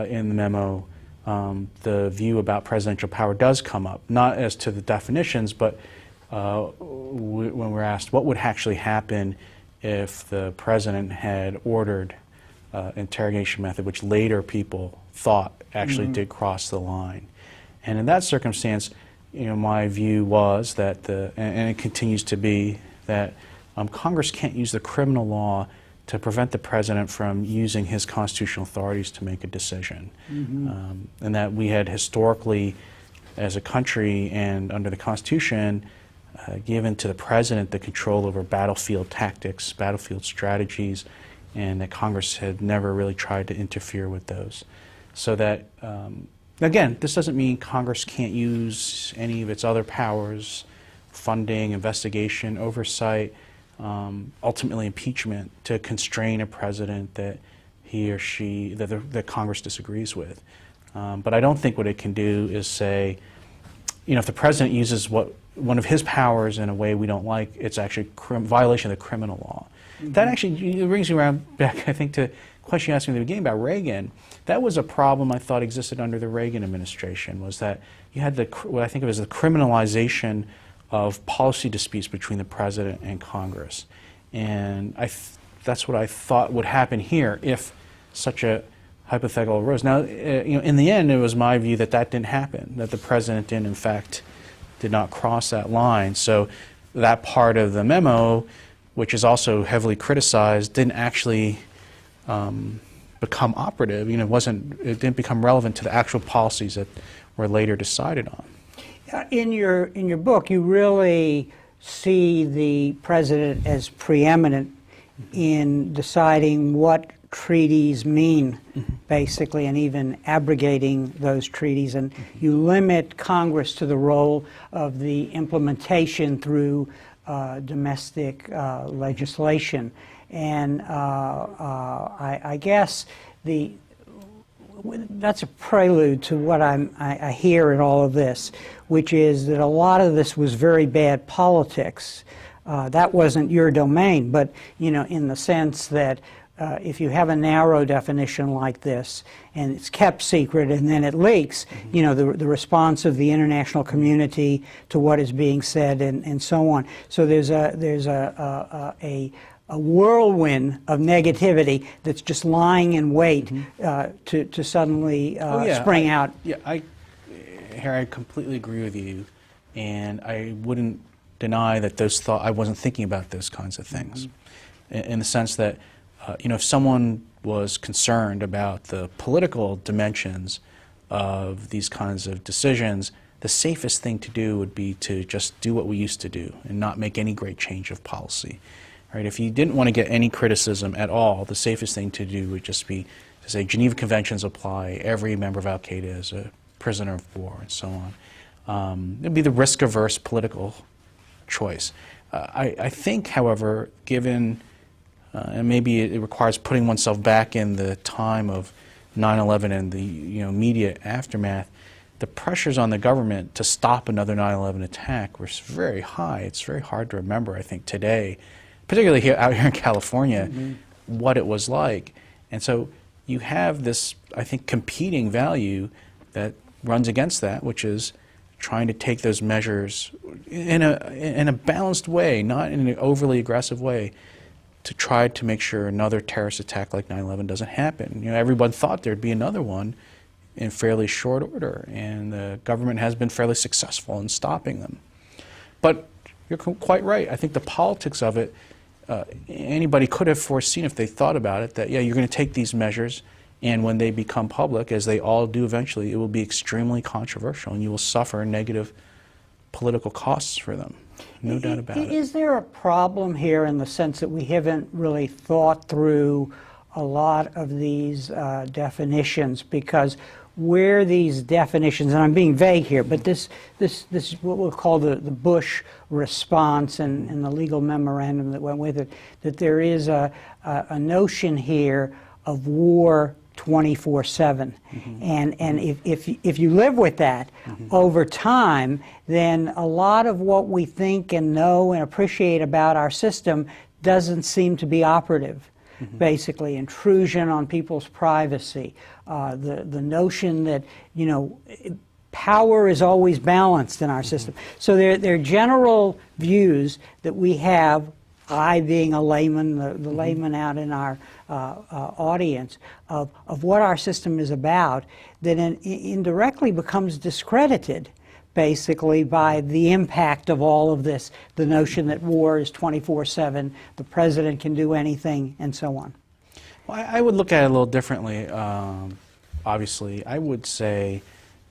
in the memo, the view about presidential power does come up, not as to the definitions, but when we're asked what would actually happen if the president had ordered interrogation method, which later people thought actually did cross the line. And in that circumstance, my view was that, and it continues to be, that Congress can't use the criminal law to prevent the president from using his constitutional authorities to make a decision. And that we had historically, as a country and under the Constitution, given to the president the control over battlefield tactics, battlefield strategies, and that Congress had never really tried to interfere with those. So that, again, this doesn't mean Congress can't use any of its other powers, funding, investigation, oversight, ultimately impeachment, to constrain a president that he or she, that Congress disagrees with. But I don't think what it can do is say, if the president uses one of his powers in a way we don't like, it's actually violation of the criminal law. That actually brings me around back, I think, to the question you asked me at the beginning about Reagan. That was a problem I thought existed under the Reagan administration, was that you had what I think of as the criminalization of policy disputes between the president and Congress. And that's what I thought would happen here if such a hypothetical arose. Now, in the end, it was my view that that didn't happen, that the president in fact, did not cross that line. So that part of the memo, which is also heavily criticized, didn't actually become operative. It didn't become relevant to the actual policies that were later decided on. In your book, you really see the president as preeminent in deciding what treaties mean, basically, and even abrogating those treaties. And you limit Congress to the role of the implementation through domestic legislation. And I guess that's a prelude to what I hear in all of this, which is that a lot of this was very bad politics. That wasn't your domain, but in the sense that if you have a narrow definition like this and it's kept secret and then it leaks, the response of the international community to what is being said and so on. So there's a whirlwind of negativity that's just lying in wait to suddenly spring out. Harry, I completely agree with you, and I wouldn't deny that I wasn't thinking about those kinds of things, in the sense that if someone was concerned about the political dimensions of these kinds of decisions, the safest thing to do would be to just do what we used to do and not make any great change of policy. Right? If you didn't want to get any criticism at all, the safest thing to do would just be to say Geneva Conventions apply, every member of Al-Qaeda is a prisoner of war, and so on. It would be the risk-averse political choice. I think, however, given, and maybe it requires putting oneself back in the time of 9/11 and the immediate aftermath, the pressures on the government to stop another 9/11 attack were very high. It's very hard to remember, I think, today, particularly out here in California, what it was like. And so you have this, I think, competing value that runs against that, which is trying to take those measures in a balanced way, not in an overly aggressive way, to try to make sure another terrorist attack like 9/11 doesn't happen. Everyone thought there'd be another one in fairly short order, and the government has been fairly successful in stopping them. But you're quite right. I think the politics of it, anybody could have foreseen if they thought about it that, you're going to take these measures, and when they become public, as they all do eventually, it will be extremely controversial, and you will suffer negative political costs for them. No doubt about it. Is there a problem here in the sense that we haven't really thought through a lot of these definitions? Because where these definitions, and I'm being vague here, but this is what we'll call the Bush response and the legal memorandum that went with it, that there is a notion here of war 24/7. And if you live with that over time, then a lot of what we think and know and appreciate about our system doesn't seem to be operative. Basically, intrusion on people's privacy, the notion that power is always balanced in our system. So there are general views that we have, I being a layman, the layman out in our audience, of what our system is about, that indirectly becomes discredited basically by the impact of all of this, the notion that war is 24/7, the president can do anything, and so on. Well, I would look at it a little differently. Obviously, I would say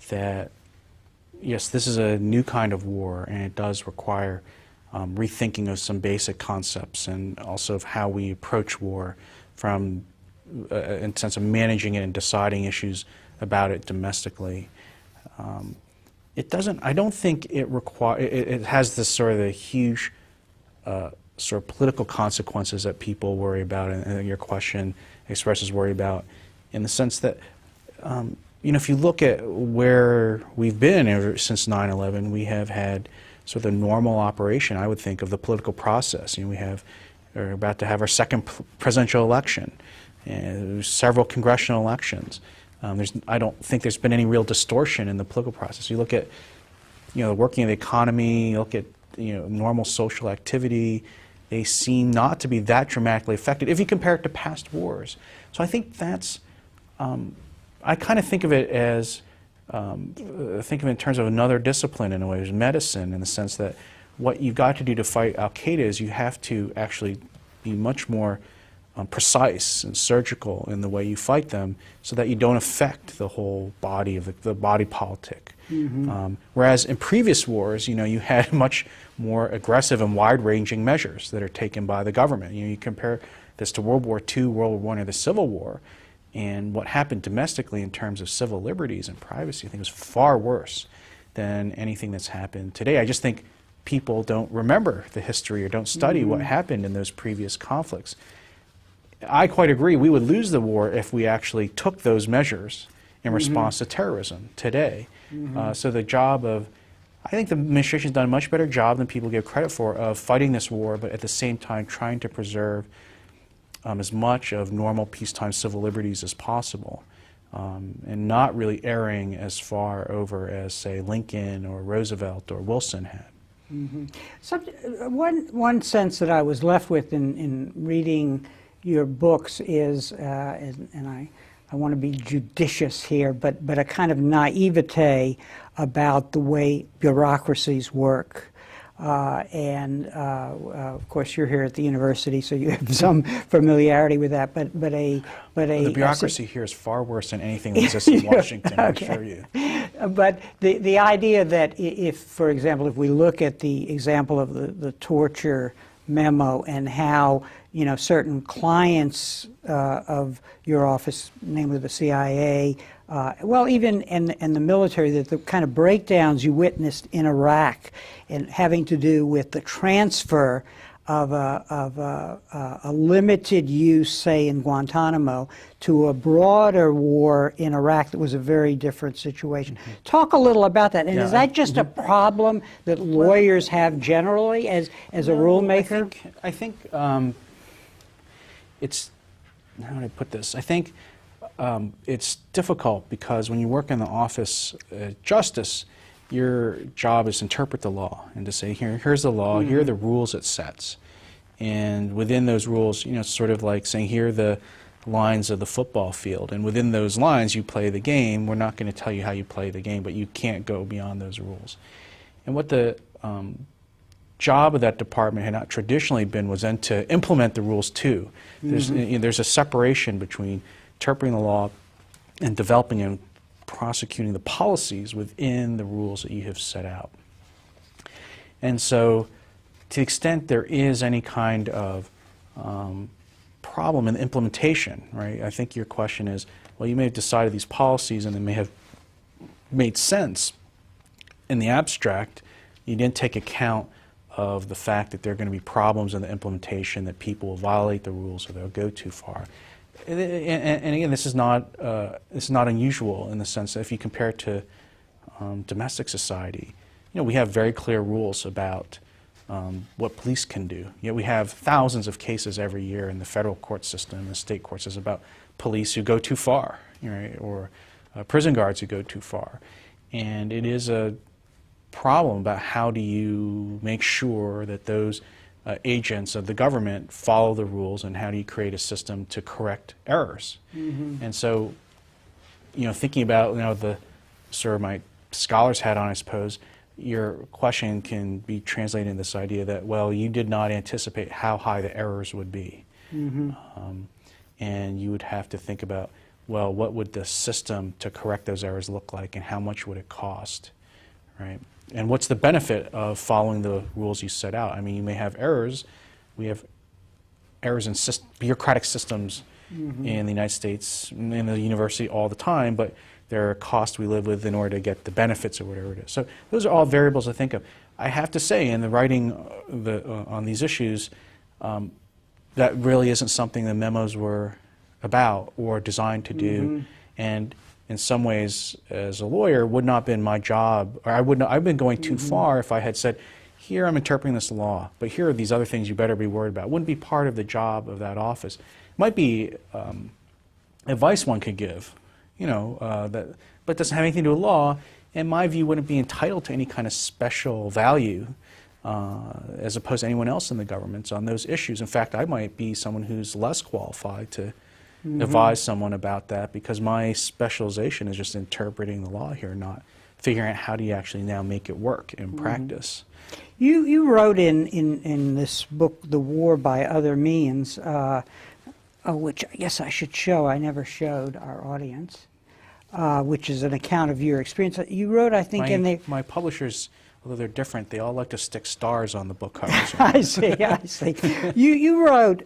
that, yes, this is a new kind of war, and it does require rethinking of some basic concepts, and also of how we approach war from in sense of managing it and deciding issues about it domestically. It doesn't. I don't think it it has this sort of a huge sort of political consequences that people worry about, and your question expresses worry about, in the sense that if you look at where we've been ever since 9/11, we have had sort of the normal operation, I would think, of the political process. We're about to have our second presidential election, and several congressional elections. I don't think there's been any real distortion in the political process. You look at, the working of the economy, you look at, normal social activity, they seem not to be that dramatically affected if you compare it to past wars. So I think that's, I kind of think of it as, think of it in terms of another discipline in a way, as medicine, in the sense that what you've got to do to fight Al-Qaeda is you have to actually be much more precise and surgical in the way you fight them, so that you don't affect the whole body of the body politic. Whereas in previous wars, you had much more aggressive and wide-ranging measures that are taken by the government. You compare this to World War II, World War I, or the Civil War, and what happened domestically in terms of civil liberties and privacy, I think, was far worse than anything that's happened today. I just think people don't remember the history or don't study what happened in those previous conflicts. I quite agree. We would lose the war if we actually took those measures in response to terrorism today. So the job of, I think the administration has done a much better job than people give credit for of fighting this war, but at the same time trying to preserve as much of normal peacetime civil liberties as possible, and not really erring as far over as, say, Lincoln or Roosevelt or Wilson had. So, one sense that I was left with in reading your books is, and I want to be judicious here, but a kind of naivete about the way bureaucracies work. Of course, you're here at the university, so you have some familiarity with that. But the bureaucracy here is far worse than anything that exists in Washington, I assure you. But the idea that if, for example, if we look at the example of the torture memo and how, you know, certain clients of your office, namely the CIA, well, even in the military, that the kind of breakdowns you witnessed in Iraq and having to do with the transfer of a limited use, say, in Guantanamo, to a broader war in Iraq that was a very different situation. Talk a little about that. And is that just a problem that lawyers have generally as a rulemaker? I think it's, how do I put this? I think it's difficult because when you work in the Office of Justice, your job is to interpret the law and to say, here's the law, here are the rules it sets. And within those rules, you know, it's sort of like saying, here are the lines of the football field. And within those lines, you play the game. We're not going to tell you how you play the game, but you can't go beyond those rules. And what the job of that department had not traditionally been was then to implement the rules too. There's a separation between interpreting the law and developing and prosecuting the policies within the rules that you have set out. And so to the extent there is any kind of problem in the implementation, right? I think your question is, well, you may have decided these policies and they may have made sense in the abstract. You didn't take account of the fact that there are going to be problems in the implementation, that people will violate the rules or they'll go too far. And again, this is not unusual in the sense that if you compare it to domestic society, you know, we have very clear rules about what police can do. Yet we have thousands of cases every year in the federal court system and the state court systems about police who go too far, right, or prison guards who go too far. And it is a problem about how do you make sure that those agents of the government follow the rules, and how do you create a system to correct errors. And so, you know, thinking about, you know, the sort of my scholar's hat on, I suppose, your question can be translated in this idea that, well, you did not anticipate how high the errors would be. And you would have to think about, well, what would the system to correct those errors look like, and how much would it cost, right? And what's the benefit of following the rules you set out? I mean, you may have errors. We have errors in bureaucratic systems in the United States, in the university all the time, but there are costs we live with in order to get the benefits or whatever it is. So those are all variables to think of. I have to say, in the writing on these issues, that really isn't something the memos were about or designed to do. And in some ways, as a lawyer, would not have been my job, or I've been going too far if I had said, here I'm interpreting this law, but here are these other things you better be worried about. It wouldn't be part of the job of that office. It might be advice one could give, you know, but doesn't have anything to do with law. In my view, wouldn't be entitled to any kind of special value as opposed to anyone else in the government on those issues. In fact, I might be someone who's less qualified to advise someone about that, because my specialization is just interpreting the law here, not figuring out how do you actually now make it work in practice. You wrote in this book, The War by Other Means, which I guess I should show, I never showed our audience, which is an account of your experience. You wrote, I think, my publishers, although they're different, they all like to stick stars on the book covers. I see, I see. You wrote,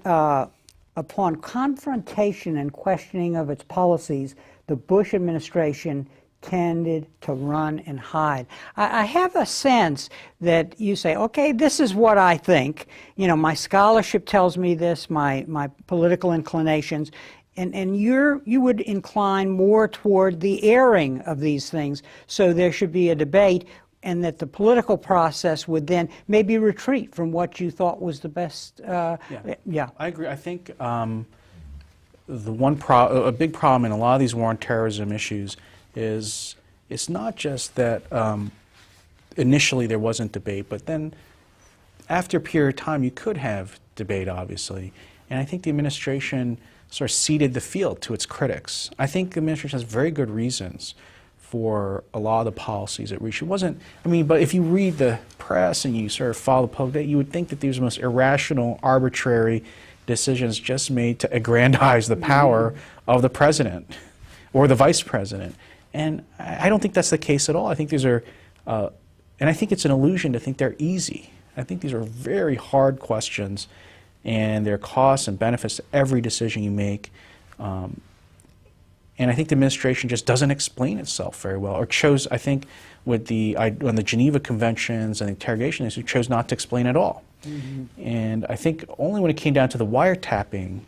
upon confrontation and questioning of its policies, the Bush administration tended to run and hide. I have a sense that you say, okay, this is what I think. You know, my scholarship tells me this, my political inclinations, and you would incline more toward the airing of these things, so there should be a debate, and that the political process would then maybe retreat from what you thought was the best. Yeah. I agree. I think a big problem in a lot of these war on terrorism issues is it's not just that initially there wasn't debate, but then after a period of time you could have debate, obviously. And I think the administration sort of ceded the field to its critics. I think the administration has very good reasons for a lot of the policies it reached. It wasn't, I mean, but if you read the press and you sort of follow the public debate, you would think that these are the most irrational, arbitrary decisions just made to aggrandize the power of the president or the vice president. And I don't think that's the case at all. I think these are, and I think it's an illusion to think they're easy. I think these are very hard questions, and there are costs and benefits to every decision you make. And I think the administration just doesn't explain itself very well, or chose, I think, with on the Geneva Conventions and the interrogation issues, chose not to explain at all. And I think only when it came down to the wiretapping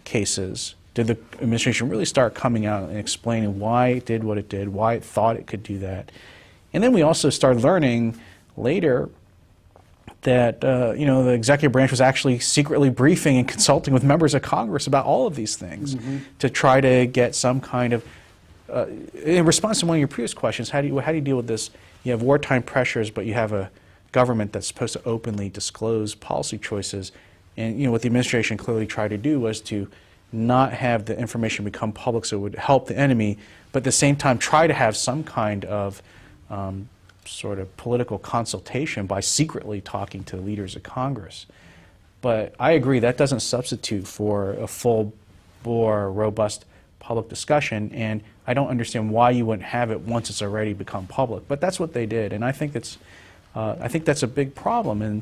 cases did the administration really start coming out and explaining why it did what it did, why it thought it could do that. And then we also started learning later that you know, the executive branch was actually secretly briefing and consulting with members of Congress about all of these things to try to get some kind of, in response to one of your previous questions, how do you deal with this? You have wartime pressures, but you have a government that's supposed to openly disclose policy choices. And you know, what the administration clearly tried to do was to not have the information become public so it would help the enemy, but at the same time try to have some kind of sort of political consultation by secretly talking to the leaders of Congress. But I agree that doesn't substitute for a full-bore, robust public discussion, and I don't understand why you wouldn't have it once it's already become public. But that's what they did, and I think that's a big problem and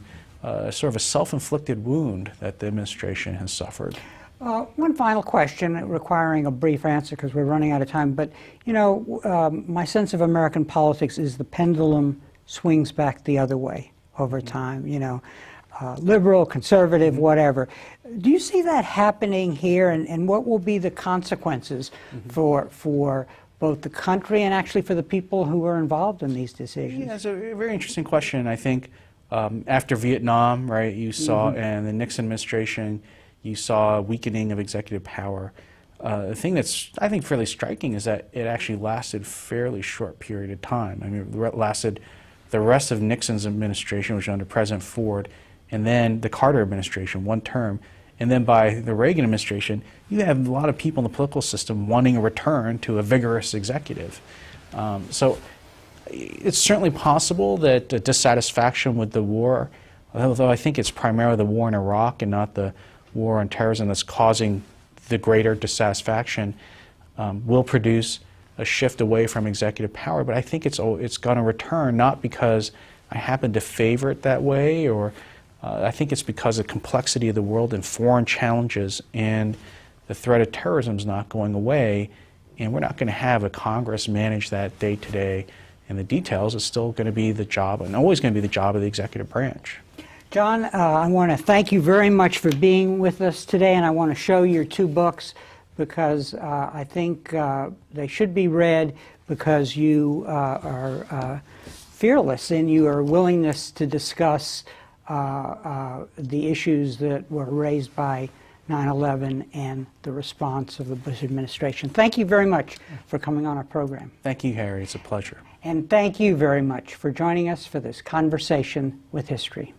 sort of a self-inflicted wound that the administration has suffered. One final question, requiring a brief answer because we're running out of time. But, you know, my sense of American politics is the pendulum swings back the other way over time, you know, liberal, conservative, whatever. Do you see that happening here, and what will be the consequences for both the country and actually for the people who are involved in these decisions? Yeah, it's a very interesting question. I think after Vietnam, right, you saw, and the Nixon administration, you saw a weakening of executive power. The thing that's, I think, fairly striking is that it actually lasted a fairly short period of time. I mean, it lasted the rest of Nixon's administration, which was under President Ford, and then the Carter administration, one term. And then by the Reagan administration, you have a lot of people in the political system wanting a return to a vigorous executive. So it's certainly possible that dissatisfaction with the war, although I think it's primarily the war in Iraq and not the war on terrorism that's causing the greater dissatisfaction, will produce a shift away from executive power. But I think it's going to return, not because I happen to favor it that way, or I think it's because of the complexity of the world and foreign challenges, and the threat of terrorism is not going away, and we're not going to have a Congress manage that day to day, and the details is still going to be the job, and always going to be the job of the executive branch. John, I want to thank you very much for being with us today, and I want to show your two books because I think they should be read because you are fearless in your willingness to discuss the issues that were raised by 9/11 and the response of the Bush administration. Thank you very much for coming on our program. Thank you, Harry. It's a pleasure. And thank you very much for joining us for this conversation with history.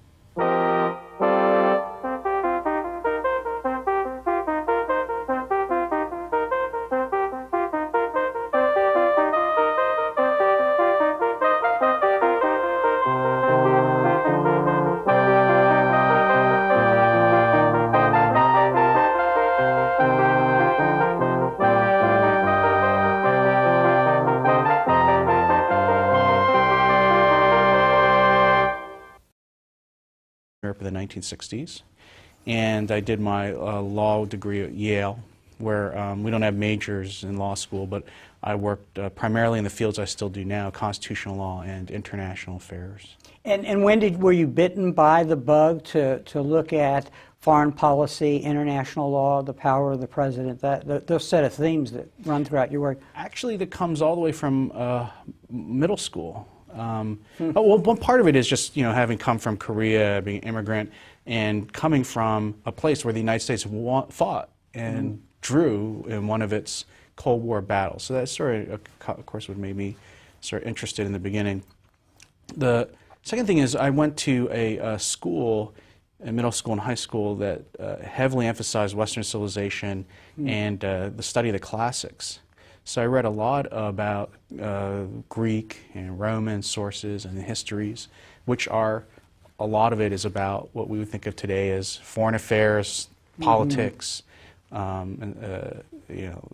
Europe in the 1960s, and I did my law degree at Yale where we don't have majors in law school, but I worked primarily in the fields I still do now, constitutional law and international affairs. And when were you bitten by the bug to look at foreign policy, international law, the power of the president, those set of themes that run throughout your work? Actually, that comes all the way from middle school. Well, one part of it is just, having come from Korea, being an immigrant, and coming from a place where the United States fought and drew in one of its Cold War battles. So that sort of course, what made me sort of interested in the beginning. The second thing is I went to a school, in middle school and high school, that heavily emphasized Western civilization and the study of the classics. So I read a lot about Greek and Roman sources and histories, which are, a lot of it is about what we would think of today as foreign affairs, politics,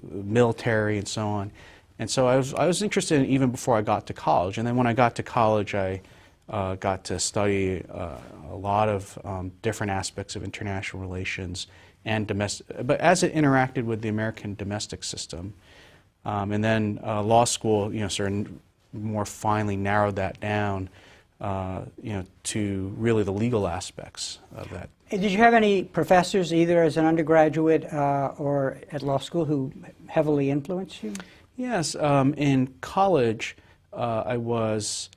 military, and so on. And so I was interested in even before I got to college. And then when I got to college, I got to study a lot of different aspects of international relations and domestic, but as it interacted with the American domestic system. And then law school, sort of more finely narrowed that down, to really the legal aspects of that. And did you have any professors, either as an undergraduate or at law school, who heavily influenced you? Yes. In college, I was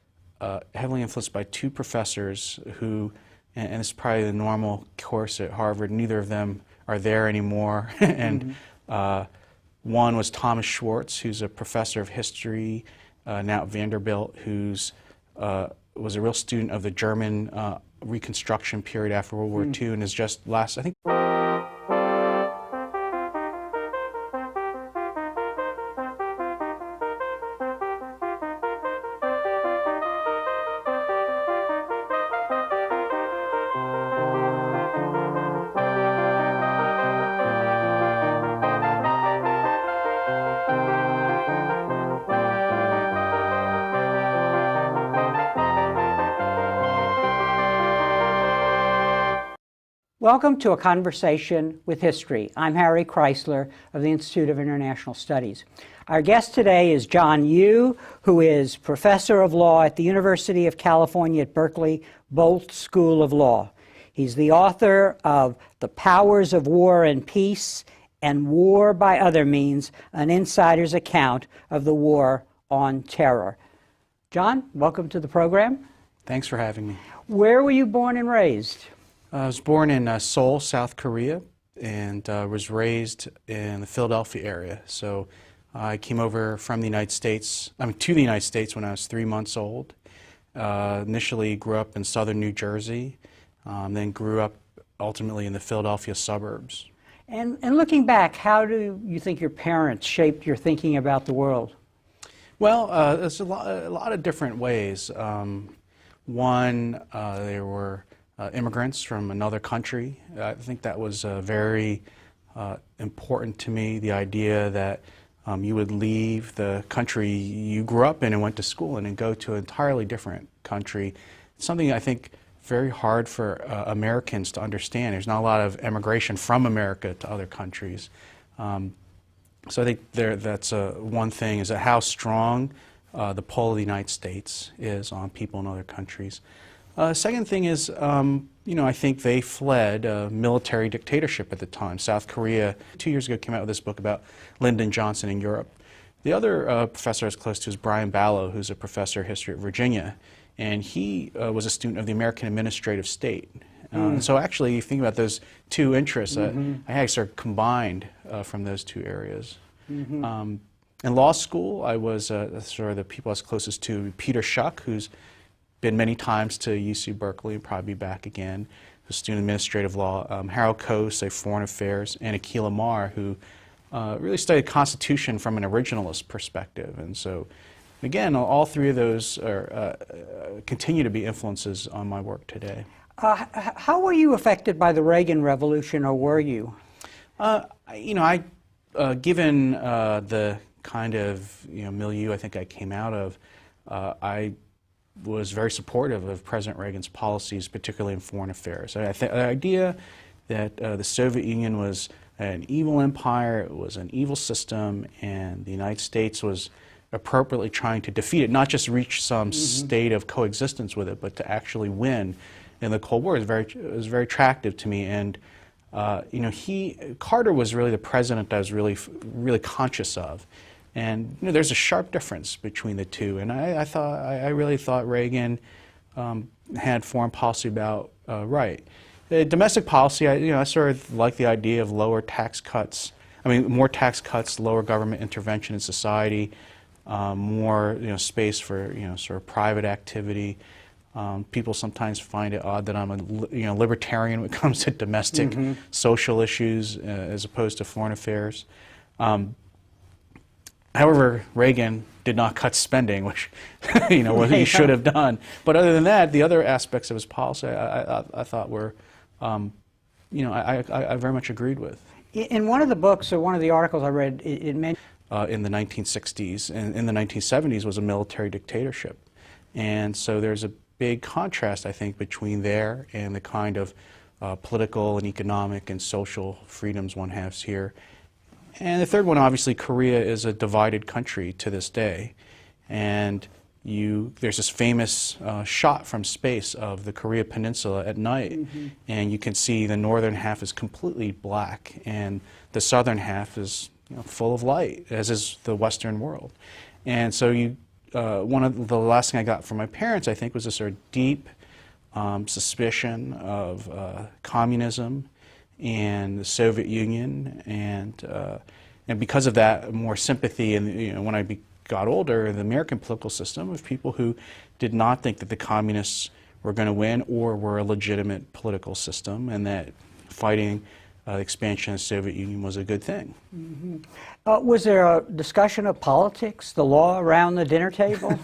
heavily influenced by two professors who, and it's probably the normal course at Harvard, neither of them are there anymore. And one was Thomas Schwartz, who's a professor of history now at Vanderbilt, who's was a real student of the German Reconstruction period after World War II, and is just last, I think. Welcome to A Conversation with History. I'm Harry Kreisler of the Institute of International Studies. Our guest today is John Yoo, who is professor of law at the University of California at Berkeley, Bolt School of Law. He's the author of The Powers of War and Peace and War by Other Means, an insider's account of the War on Terror. John, welcome to the program. Thanks for having me. Where were you born and raised? I was born in Seoul, South Korea, and was raised in the Philadelphia area. So I came over from the United States, to the United States when I was 3 months old. Initially grew up in southern New Jersey, then grew up ultimately in the Philadelphia suburbs. And looking back, how do you think your parents shaped your thinking about the world? Well, there's a lot of different ways. One, there were immigrants from another country. I think that was very important to me, the idea that you would leave the country you grew up in and went to school in and go to an entirely different country. It's something I think very hard for Americans to understand. There's not a lot of emigration from America to other countries. So I think that's one thing, is that how strong the pull of the United States is on people in other countries. Second thing is, I think they fled a military dictatorship at the time. South Korea, 2 years ago, came out with this book about Lyndon Johnson in Europe. The other professor I was close to is Brian Ballow, who's a professor of history at Virginia, and he was a student of the American Administrative State. So actually, you think about those two interests, I had sort of combined from those two areas. In law school, I was sort of the people I was closest to, Peter Schuck, who's been many times to UC Berkeley and probably be back again, who's a student of administrative law, Harold Coase, a foreign affairs, and Akhil Amar, who really studied Constitution from an originalist perspective. And so, again, all three of those continue to be influences on my work today. How were you affected by the Reagan Revolution, or were you? Given the kind of milieu I think I came out of, I was very supportive of President Reagan's policies, particularly in foreign affairs. The idea that the Soviet Union was an evil empire, it was an evil system, and the United States was appropriately trying to defeat it, not just reach some state of coexistence with it, but to actually win in the Cold War. It was very attractive to me, and you know, Carter was really the president I was really conscious of, and you know, there's a sharp difference between the two, and I really thought Reagan had foreign policy about right. Domestic policy, I sort of like the idea of lower tax cuts. I mean, more tax cuts, lower government intervention in society, more space for sort of private activity. People sometimes find it odd that I'm a libertarian when it comes to domestic social issues as opposed to foreign affairs. However, Reagan did not cut spending, which what he should have done. But other than that, the other aspects of his policy I thought were I very much agreed with. In one of the books or one of the articles I read, it mentioned in the 1960s and in the 1970s was a military dictatorship, and so there's a big contrast, I think, between there and the kind of political and economic and social freedoms one has here. And the third one, obviously, Korea is a divided country to this day, and there's this famous shot from space of the Korea Peninsula at night, and you can see the northern half is completely black, and the southern half is full of light, as is the Western world. And so one of the last thing I got from my parents, I think, was a sort of deep suspicion of communism and the Soviet Union, and because of that, more sympathy. And when I got older, the American political system of people who did not think that the communists were going to win or were a legitimate political system, and that fighting expansion of the Soviet Union was a good thing. Was there a discussion of politics, the law around the dinner table?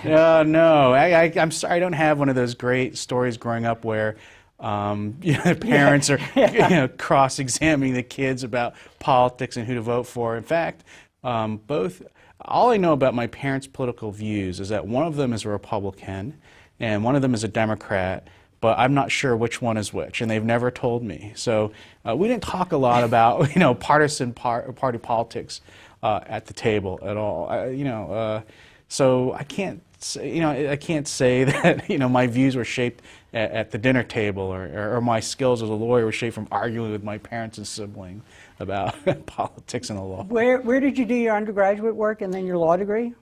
No, I'm sorry, I don't have one of those great stories growing up where parents are cross-examining the kids about politics and who to vote for. In fact, all I know about my parents' political views is that one of them is a Republican and one of them is a Democrat, but I'm not sure which one is which, and they've never told me. So we didn't talk a lot about partisan party politics at the table at all. So I can't say that my views were shaped at the dinner table, or my skills as a lawyer were shaped from arguing with my parents and siblings about politics and the law. Where did you do your undergraduate work and then your law degree?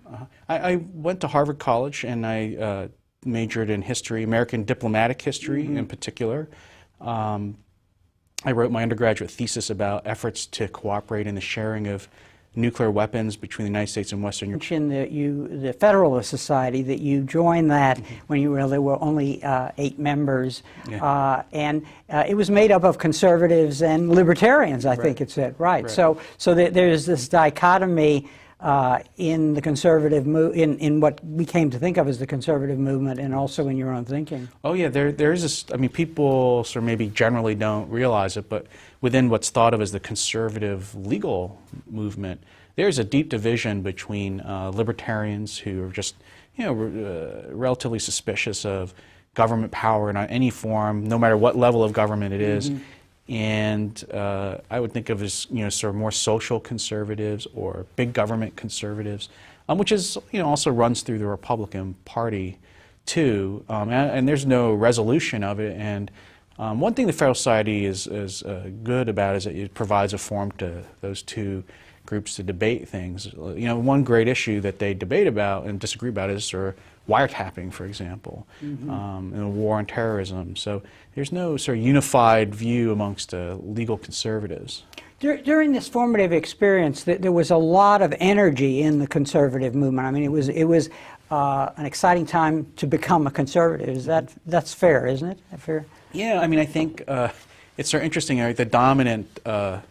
I went to Harvard College, and I majored in history, American diplomatic history in particular. I wrote my undergraduate thesis about efforts to cooperate in the sharing of nuclear weapons between the United States and Western Europe. You mentioned the Federalist Society, that you joined that when there were only 8 members, and it was made up of conservatives and libertarians, I think it said. Right. So there's this dichotomy in the conservative in what we came to think of as the conservative movement, and also in your own thinking. Oh yeah, there is this. I mean, people sort of maybe generally don't realize it, but within what's thought of as the conservative legal movement, there's a deep division between libertarians who are just relatively suspicious of government power in any form, no matter what level of government it is. And I would think of as sort of more social conservatives or big government conservatives, which is also runs through the Republican Party too. And there's no resolution of it. And one thing the Federal Society is good about is that it provides a forum to those two groups to debate things. One great issue that they debate about and disagree about is sort of wiretapping, for example, and the war on terrorism. So there's no sort of unified view amongst legal conservatives. During this formative experience, there was a lot of energy in the conservative movement. I mean, it was an exciting time to become a conservative. That's fair, isn't it? Fair? Yeah, I mean, I think it's sort of interesting. The dominant the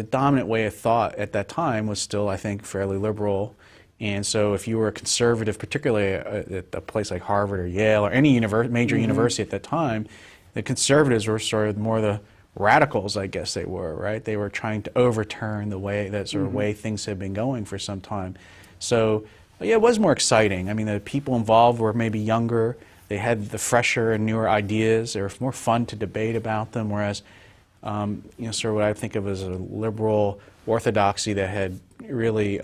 dominant way of thought at that time was still, I think, fairly liberal. And so if you were a conservative, particularly at a place like Harvard or Yale or any major university at that time, the conservatives were sort of more the radicals, I guess they were, right? They were trying to overturn the way way things had been going for some time. So yeah, it was more exciting. I mean, the people involved were maybe younger. They had the fresher and newer ideas. They were more fun to debate about them, whereas sort of what I think of as a liberal orthodoxy that had really